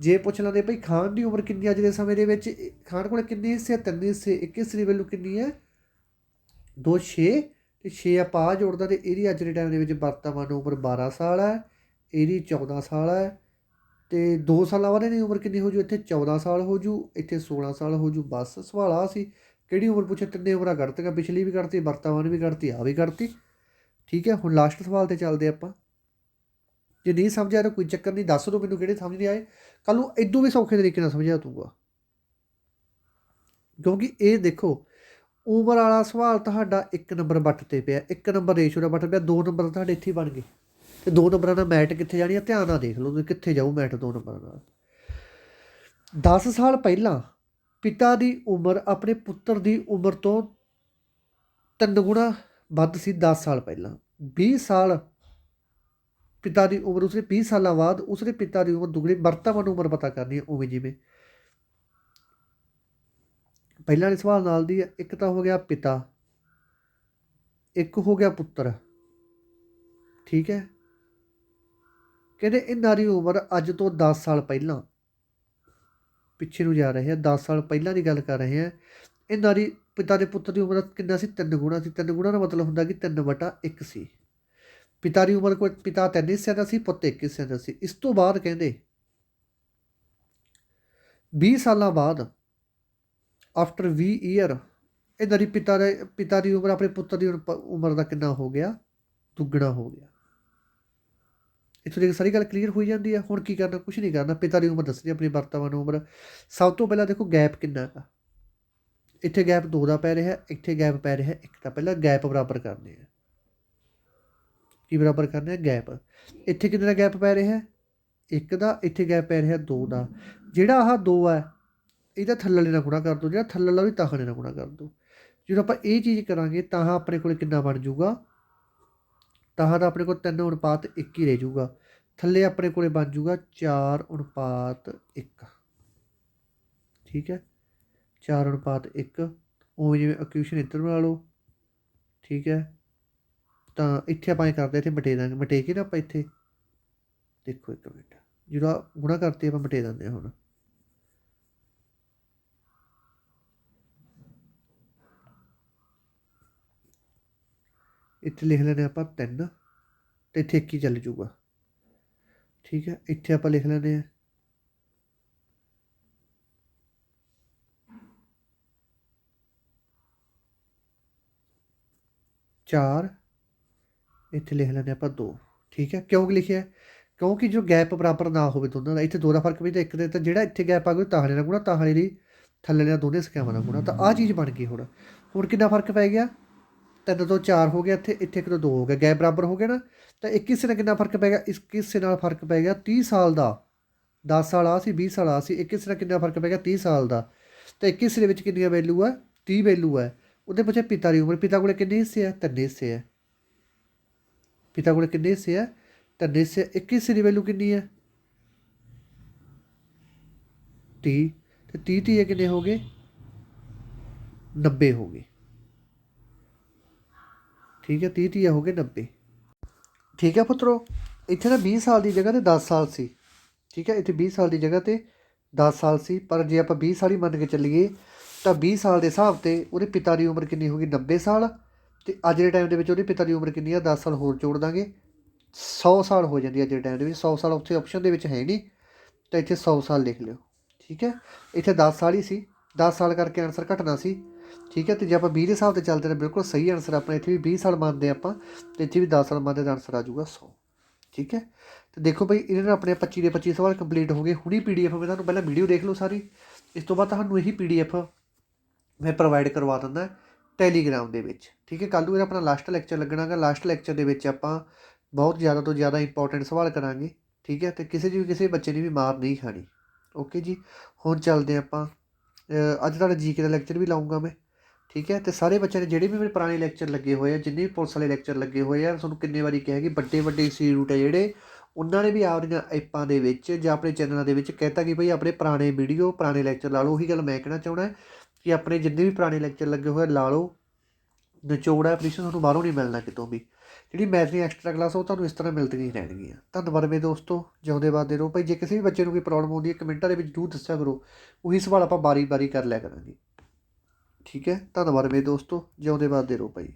ਜੇ ਪੁੱਛ ਲੈਂਦੇ ਭਾਈ ਖਾਨ ਦੀ ਉਮਰ ਕਿੰਨੀ ਅੱਜ ਦੇ ਸਮੇਂ ਦੇ ਵਿੱਚ, ਖਾਨ ਕੋਲ ਕਿੰਨੇ ਹਿੱਸੇ, 3 ਹਿੱਸੇ। ਇੱਕ ਹਿੱਸੇ ਦੀ ਵੈਲੂ ਕਿੰਨੀ ਹੈ, 2 6, ਅਤੇ 6 ਆਪਾਂ ਆ ਜੋੜਦਾ, ਅਤੇ ਇਹਦੀ ਅੱਜ ਦੇ ਟਾਈਮ ਦੇ ਵਿੱਚ ਵਰਤਮਾਨ ਉਮਰ 12 ਸਾਲ ਹੈ, ਇਹਦੀ 14 ਸਾਲ ਹੈ, ਅਤੇ 2 ਸਾਲਾਂ ਬਾਅਦ ਇਹਦੀ ਉਮਰ ਕਿੰਨੀ ਹੋ ਜੂ, ਇੱਥੇ 14 ਸਾਲ ਹੋ ਜੂ, ਇੱਥੇ 16 ਸਾਲ ਹੋ ਜੂ। ਬਸ ਸਵਾਲ ਆ ਸੀ, ਕਿਹੜੀ ਉਮਰ ਪੁੱਛੇ, ਤਿੰਨੇ ਉਮਰਾਂ ਕੱਢਤੀਆਂ, ਪਿਛਲੀ ਵੀ ਕੱਢਤੀ, ਵਰਤਮਾਨ ਵੀ ਕੱਢਤੀ, ਆ ਵੀ ਕੱਢਤੀ। ਠੀਕ ਹੈ, ਹੁਣ ਲਾਸਟ ਸਵਾਲ 'ਤੇ ਚੱਲਦੇ ਆਪਾਂ। ਜੇ ਨਹੀਂ ਸਮਝਿਆ ਤਾਂ ਕੋਈ ਚੱਕਰ ਨਹੀਂ, ਦੱਸ ਦਿਓ ਮੈਨੂੰ ਕਿਹੜੇ ਸਮਝ ਨਹੀਂ ਆਏ, ਕੱਲ੍ਹ ਨੂੰ ਇਦੋਂ ਵੀ ਸੌਖੇ ਤਰੀਕੇ ਨਾਲ ਸਮਝਾ ਦੂੰਗਾ। ਕਿਉਂਕਿ ਇਹ ਦੇਖੋ, ਉਮਰ ਵਾਲਾ ਸਵਾਲ ਤੁਹਾਡਾ 1 ਨੰਬਰ ਵੱਟ 'ਤੇ ਪਿਆ, 1 ਨੰਬਰ ਰੇਸ਼ੋ ਦਾ ਵੱਟ ਪਿਆ, 2 ਨੰਬਰ ਤੁਹਾਡੇ ਇੱਥੇ ਹੀ ਬਣ ਗਏ, ਅਤੇ 2 ਨੰਬਰਾਂ ਨਾਲ ਮੈਟ ਕਿੱਥੇ ਜਾਣੀ ਆ, ਧਿਆਨ ਨਾਲ ਦੇਖ ਲਓ ਤੁਸੀਂ ਕਿੱਥੇ ਜਾਊ ਮੈਟ 2 ਨੰਬਰਾਂ ਨਾਲ। 10 ਸਾਲ ਪਹਿਲਾਂ ਪਿਤਾ ਦੀ ਉਮਰ ਆਪਣੇ ਪੁੱਤਰ ਦੀ ਉਮਰ ਤੋਂ 3 ਗੁਣਾ ਵੱਧ ਸੀ। 10 ਸਾਲ ਪਹਿਲਾਂ 20 ਸਾਲ ਪਿਤਾ ਦੀ ਉਮਰ, ਉਸਦੇ 20 ਸਾਲਾਂ ਬਾਅਦ ਉਸਦੇ ਪਿਤਾ ਦੀ ਉਮਰ ਦੁੱਗਣੀ। ਵਰਤਮਾਨ ਉਮਰ ਪਤਾ ਕਰਨੀ ਹੈ, ਉਵੇਂ ਜਿਵੇਂ ਪਹਿਲਾਂ ਵਾਲੇ ਸਵਾਲ ਨਾਲ ਦੀ ਹੈ। ਇੱਕ ਤਾਂ ਹੋ ਗਿਆ ਪਿਤਾ, ਇੱਕ ਹੋ ਗਿਆ ਪੁੱਤਰ। ਠੀਕ ਹੈ, ਕਹਿੰਦੇ ਇਹਨਾਂ ਦੀ ਉਮਰ ਅੱਜ ਤੋਂ 10 ਸਾਲ ਪਹਿਲਾਂ, ਪਿੱਛੇ ਨੂੰ ਜਾ ਰਹੇ ਹਾਂ, 10 ਸਾਲ ਪਹਿਲਾਂ ਦੀ ਗੱਲ ਕਰ ਰਹੇ ਹਾਂ। ਇਹਨਾਂ ਦੀ ਪਿਤਾ ਦੇ ਪੁੱਤਰ ਦੀ ਉਮਰ ਕਿੰਨਾ ਸੀ, 3 ਗੁਣਾ ਸੀ। 3 ਗੁਣਾ ਦਾ ਮਤਲਬ ਹੁੰਦਾ ਕਿ 3/1 ਸੀ। ਪਿਤਾ ਦੀ ਉਮਰ ਕੋਈ, ਪਿਤਾ 3 ਹਿੱਸਿਆਂ ਦਾ ਸੀ, ਪੁੱਤ 1 ਹਿੱਸਿਆਂ ਦਾ ਸੀ। ਇਸ ਤੋਂ ਬਾਅਦ ਕਹਿੰਦੇ 20 ਸਾਲਾਂ ਬਾਅਦ, ਆਫਟਰ 20 ਈਅਰ, ਇਹਨਾਂ ਦੀ ਪਿਤਾ ਦੀ ਉਮਰ ਆਪਣੇ ਪੁੱਤਰ ਦੀ ਉਮਰ ਦਾ ਕਿੰਨਾ ਹੋ ਗਿਆ, ਦੁੱਗਣਾ ਹੋ ਗਿਆ। ਇੱਥੋਂ ਤੱਕ ਸਾਰੀ ਗੱਲ ਕਲੀਅਰ ਹੋਈ ਜਾਂਦੀ ਹੈ। ਹੁਣ ਕੀ ਕਰਨਾ, ਕੁਛ ਨਹੀਂ ਕਰਨਾ, ਪਿਤਾ ਦੀ ਉਮਰ ਦੱਸਣੀ, ਆਪਣੀ ਵਰਤਮਾਨ ਉਮਰ। ਸਭ ਤੋਂ ਪਹਿਲਾਂ ਦੇਖੋ ਗੈਪ ਕਿੰਨਾ ਗਾ, ਇੱਥੇ ਗੈਪ 2 ਦਾ ਪੈ ਰਿਹਾ, ਇੱਥੇ ਗੈਪ ਪੈ ਰਿਹਾ 1 ਦਾ। ਪਹਿਲਾਂ ਗੈਪ ਬਰਾਬਰ ਕਰਨੇ ਆ। ਕੀ ਬਰਾਬਰ ਕਰਨਾ ਹੈ, ਗੈਪ। ਇੱਥੇ ਕਿੰਨੇ ਦਾ ਗੈਪ ਪੈ ਰਿਹਾ, 1 ਦਾ, ਇੱਥੇ ਗੈਪ ਪੈ ਰਿਹਾ 2 ਦਾ। ਜਿਹੜਾ ਆਹ 2 ਹੈ, ਇਹਦਾ ਥੱਲੇ ਨਾਲ ਗੁਣਾ ਕਰ ਦਿਓ, ਜਿਹੜਾ ਥੱਲੇ ਵਾਲਾ ਵੀ ਤਾਹਲੇ ਨਾਲ ਗੁਣਾ ਕਰ ਦਿਓ। ਜਦੋਂ ਆਪਾਂ ਇਹ ਚੀਜ਼ ਕਰਾਂਗੇ ਤਾਂ ਆਪਣੇ ਕੋਲ ਕਿੰਨਾ ਬਣ ਜੂਗਾ, ਤਾਂ ਆਪਣੇ ਕੋਲ 3:1 ਹੀ ਰਹਿ ਜੂਗਾ। ਥੱਲੇ ਆਪਣੇ ਕੋਲ ਬਣ ਜੂਗਾ 4:1। ਠੀਕ ਹੈ, 4:1। ਉਵੇਂ ਜਿਵੇਂ ਇਕੁਏਸ਼ਨ ਇੱਧਰ ਬਣਾ ਲਓ। ਠੀਕ ਹੈ, ਤਾਂ ਇੱਥੇ ਆਪਾਂ ਇਹ ਕਰਦੇ, ਇੱਥੇ ਮਟੇ ਦਾਂਗੇ, ਮਟੇ ਕੇ ਨਾ ਆਪਾਂ ਇੱਥੇ ਦੇਖੋ 1 ਮਿੰਟ, ਜਦੋਂ ਗੁਣਾ ਕਰਤੇ ਆਪਾਂ ਮਟੇ ਦਿੰਦੇ ਹਾਂ। ਹੁਣ ਇੱਥੇ ਲਿਖ ਲੈਂਦੇ ਆਪਾਂ 3, ਅਤੇ ਇੱਥੇ 1 ਹੀ ਚੱਲ ਜੂਗਾ। ਠੀਕ ਹੈ, ਇੱਥੇ ਆਪਾਂ ਲਿਖ ਲੈਂਦੇ ਹਾਂ 4, ਇੱਥੇ ਲਿਖ ਲੈਂਦੇ ਆਪਾਂ 2। ਠੀਕ ਹੈ, ਕਿਉਂ ਲਿਖਿਆ, ਕਿਉਂਕਿ ਜੋ ਗੈਪ ਬਰਾਬਰ ਨਾ ਹੋਵੇ ਦੋਨਾਂ ਦਾ, ਇੱਥੇ 2 ਦਾ ਫਰਕ ਵੀ ਤਾਂ 1 ਦੇ, ਤਾਂ ਜਿਹੜਾ ਇੱਥੇ ਗੈਪ ਆ ਗਿਆ ਤਾਹਲੇ ਨਾਲ ਗੁਣਾ, ਤਾਹਲੇ ਦੀ ਥੱਲੇ ਨਾਲ ਦੋਨੇ ਸਕਿਆਵਾਂ ਨਾਲ ਗੁਣਾ, ਤਾਂ ਆਹ ਚੀਜ਼ ਬਣ ਗਈ। ਹੁਣ ਕਿੰਨਾ ਫਰਕ ਪੈ ਗਿਆ, 3 ਤੋਂ 4 ਹੋ ਗਿਆ, ਇੱਥੇ 1 ਤੋਂ 2 ਹੋ ਗਿਆ, ਗੈਪ ਬਰਾਬਰ ਹੋ ਗਿਆ ਨਾ। ਤਾਂ 1 ਹਿੱਸੇ ਨਾਲ ਕਿੰਨਾ ਫਰਕ ਪੈ ਗਿਆ, ਇਸ ਹਿੱਸੇ ਨਾਲ ਫਰਕ ਪੈ ਗਿਆ 30 ਸਾਲ ਦਾ। 10 ਸਾਲ ਆ ਸੀ, 20 ਸਾਲ ਆ ਸੀ, 1 ਹਿੱਸੇ ਨਾਲ ਕਿੰਨਾ ਫਰਕ ਪੈ ਗਿਆ, 30 ਸਾਲ ਦਾ। ਤਾਂ 1 ਹਿੱਸੇ ਦੇ ਵਿੱਚ ਕਿੰਨੀਆਂ ਵੈਲੂ ਹੈ, 30 ਵੈਲੂ ਹੈ। ਉਹਦੇ ਪਿੱਛੇ ਪਿਤਾ ਦੀ ਉਮਰ, ਪਿਤਾ ਕੋਲ ਕਿੰਨੇ ਹਿੱਸੇ ਹੈ, 3 ਹਿੱਸੇ ਹੈ। ਪਿਤਾ ਕੋਲ ਕਿੰਨੇ ਹਿੱਸੇ ਹੈ, 3 ਹਿੱਸੇ। 1 ਹਿੱਸੇ ਦੀ ਵੈਲੂ ਕਿੰਨੀ ਹੈ, 30, ਅਤੇ 30 30 ਕਿੰਨੇ ਹੋ ਗਏ, 90 ਹੋ ਗਏ। ਠੀਕ ਹੈ, 30 30 ਹੋ ਗਏ 90। ਠੀਕ ਹੈ ਪੁੱਤਰੋ, ਇੱਥੇ ਨਾ 20 ਸਾਲ ਦੀ ਜਗ੍ਹਾ 'ਤੇ 10 ਸਾਲ ਸੀ। ਠੀਕ ਹੈ, ਇੱਥੇ 20 ਸਾਲ ਦੀ ਜਗ੍ਹਾ 'ਤੇ 10 ਸਾਲ ਸੀ, ਪਰ ਜੇ ਆਪਾਂ 20 ਸਾਲ ਹੀ ਮੰਨ ਕੇ ਚੱਲੀਏ ਤਾਂ 20 ਸਾਲ ਦੇ ਹਿਸਾਬ 'ਤੇ ਉਹਦੇ ਪਿਤਾ ਦੀ ਉਮਰ ਕਿੰਨੀ ਹੋ ਗਈ, 90 ਸਾਲ। ਅਤੇ ਅੱਜ ਦੇ ਟਾਈਮ ਦੇ ਵਿੱਚ ਉਹਦੇ ਪਿਤਾ ਦੀ ਉਮਰ ਕਿੰਨੀ ਆ, 10 ਸਾਲ ਹੋਰ ਜੋੜ ਦਾਂਗੇ, 100 ਸਾਲ ਹੋ ਜਾਂਦੀ ਅੱਜ ਦੇ ਟਾਈਮ ਦੇ ਵਿੱਚ। 100 ਸਾਲ ਉੱਥੇ ਆਪਸ਼ਨ ਦੇ ਵਿੱਚ ਹੈ ਨਹੀਂ, ਤਾਂ ਇੱਥੇ 100 ਸਾਲ ਲਿਖ ਲਿਓ। ਠੀਕ ਹੈ, ਇੱਥੇ 10 ਸਾਲ ਹੀ ਸੀ, 10 ਸਾਲ ਕਰਕੇ ਆਨਸਰ ਘਟਣਾ ਸੀ। ਠੀਕ ਹੈ। ਅਤੇ ਜੇ ਆਪਾਂ 20 ਦੇ ਹਿਸਾਬ 'ਤੇ ਚੱਲਦੇ ਤਾਂ ਬਿਲਕੁਲ ਸਹੀ ਆਨਸਰ ਆਪਣਾ ਇੱਥੇ ਵੀ 20 ਸਾਲ ਮੰਨਦੇ ਆਪਾਂ, ਅਤੇ ਇੱਥੇ ਵੀ 10 ਸਾਲ ਮੰਨਦੇ ਤਾਂ ਆਨਸਰ ਆ ਜਾਊਗਾ 100। ਠੀਕ ਹੈ। ਅਤੇ ਦੇਖੋ ਬਈ ਇਹਦੇ ਨਾਲ ਆਪਣੇ 25 ਦੇ 25 ਸਵਾਲ ਕੰਪਲੀਟ ਹੋ ਗਏ। ਹੁਣੀ PDF ਮੈਂ ਤੁਹਾਨੂੰ ਪਹਿਲਾਂ ਵੀਡੀਓ ਦੇਖ ਲਓ ਸਾਰੀ, ਇਸ ਤੋਂ ਬਾਅਦ ਤੁਹਾਨੂੰ ਇਹੀ PDF ਮੈਂ ਪ੍ਰੋਵਾਈਡ ਕਰਵਾ ਦਿੰਦਾ ਟੈਲੀਗ੍ਰਾਮ ਦੇ ਵਿੱਚ। ਠੀਕ ਹੈ। ਕੱਲ੍ਹ ਨੂੰ ਇਹਦਾ ਆਪਣਾ ਲਾਸਟ ਲੈਕਚਰ ਲੱਗਣਾ ਗਾ। ਲਾਸਟ ਲੈਕਚਰ ਦੇ ਵਿੱਚ ਆਪਾਂ ਬਹੁਤ ਜ਼ਿਆਦਾ ਤੋਂ ਜ਼ਿਆਦਾ ਇੰਪੋਰਟੈਂਟ ਸਵਾਲ ਕਰਾਂਗੇ। ਠੀਕ ਹੈ। ਅਤੇ ਕਿਸੇ ਬੱਚੇ ਨੇ ਵੀ ਮਾਰ ਨਹੀਂ ਖਾਣੀ। ਓਕੇ ਜੀ। ਹੁਣ ਚੱਲਦੇ ਆਪਾਂ ਅੱਜ ਤੁਹਾਡਾ GK ਦਾ ਲੈਕਚਰ ਵੀ ਲਾਊਂਗਾ ਮੈਂ। ਠੀਕ ਹੈ। ਅਤੇ ਸਾਰੇ ਬੱਚਿਆਂ ਨੇ ਜਿਹੜੇ ਵੀ ਮੇਰੇ ਪੁਰਾਣੇ ਲੈਕਚਰ ਲੱਗੇ ਹੋਏ ਆ, ਜਿੰਨੇ ਵੀ ਪੁਲਿਸ ਵਾਲੇ ਲੈਕਚਰ ਲੱਗੇ ਹੋਏ ਆ, ਤੁਹਾਨੂੰ ਕਿੰਨੇ ਵਾਰੀ ਕਿਹਾ ਕਿ ਵੱਡੇ ਇੰਸਟੀਟਿਊਟ ਹੈ ਜਿਹੜੇ, ਉਹਨਾਂ ਨੇ ਵੀ ਆਪਣੀਆਂ ਐਪਾਂ ਦੇ ਵਿੱਚ ਜਾਂ ਆਪਣੇ ਚੈਨਲਾਂ ਦੇ ਵਿੱਚ ਕਹਿਤਾ ਕਿ ਭਾਈ ਆਪਣੇ ਪੁਰਾਣੇ ਵੀਡੀਓ ਪੁਰਾਣੇ ਲੈਕਚਰ ਲਾ ਲਓ। ਉਹੀ ਗੱਲ ਮੈਂ ਕਹਿਣਾ ਚਾਹੁੰਦਾ ਕਿ ਆਪਣੇ ਜਿੰਨੇ ਵੀ ਪੁਰਾਣੇ ਲੈਕਚਰ ਲੱਗੇ ਹੋਏ ਲਾ ਲਓ। ਨਿਚੋੜ ਐਪਲੀਕੇਸ਼ਨ ਤੁਹਾਨੂੰ ਬਾਹਰੋਂ ਨਹੀਂ ਮਿਲਣਾ ਕਿਤੋਂ ਵੀ। ਜਿਹੜੀ ਮੈਥ ਦੀ ਐਕਸਟਰਾ ਕਲਾਸ ਉਹ ਤੁਹਾਨੂੰ ਇਸ ਤਰ੍ਹਾਂ ਮਿਲਦੀਆਂ ਹੀ ਰਹਿਣਗੀਆਂ। ਧੰਨਵਾਦ ਮੇਰੇ ਦੋਸਤੋ, ਜਿਉਂਦੇ ਵੱਸਦੇ ਰਹੋ ਭਾਈ। ਜੇ ਕਿਸੇ ਵੀ ਬੱਚੇ ਨੂੰ ਕੋਈ ਪ੍ਰੋਬਲਮ ਆਉਂਦੀ ਹੈ ਕਮੈਂਟਾਂ ਦੇ ਵਿੱਚ ਜ਼ਰੂਰ ਦੱਸਿਆ ਕਰੋ, ਉਹੀ ਸਵਾਲ ਆਪਾਂ ਵਾਰੀ ਵਾਰੀ ਕਰ ਲਿਆ ਕਰਾਂਗੇ। ਠੀਕ ਹੈ। ਧੰਨਵਾਦ ਮੇਰੇ ਦੋਸਤੋ, ਜਿਉਂਦੇ ਵੱਸਦੇ ਰਹੋ ਭਾਈ।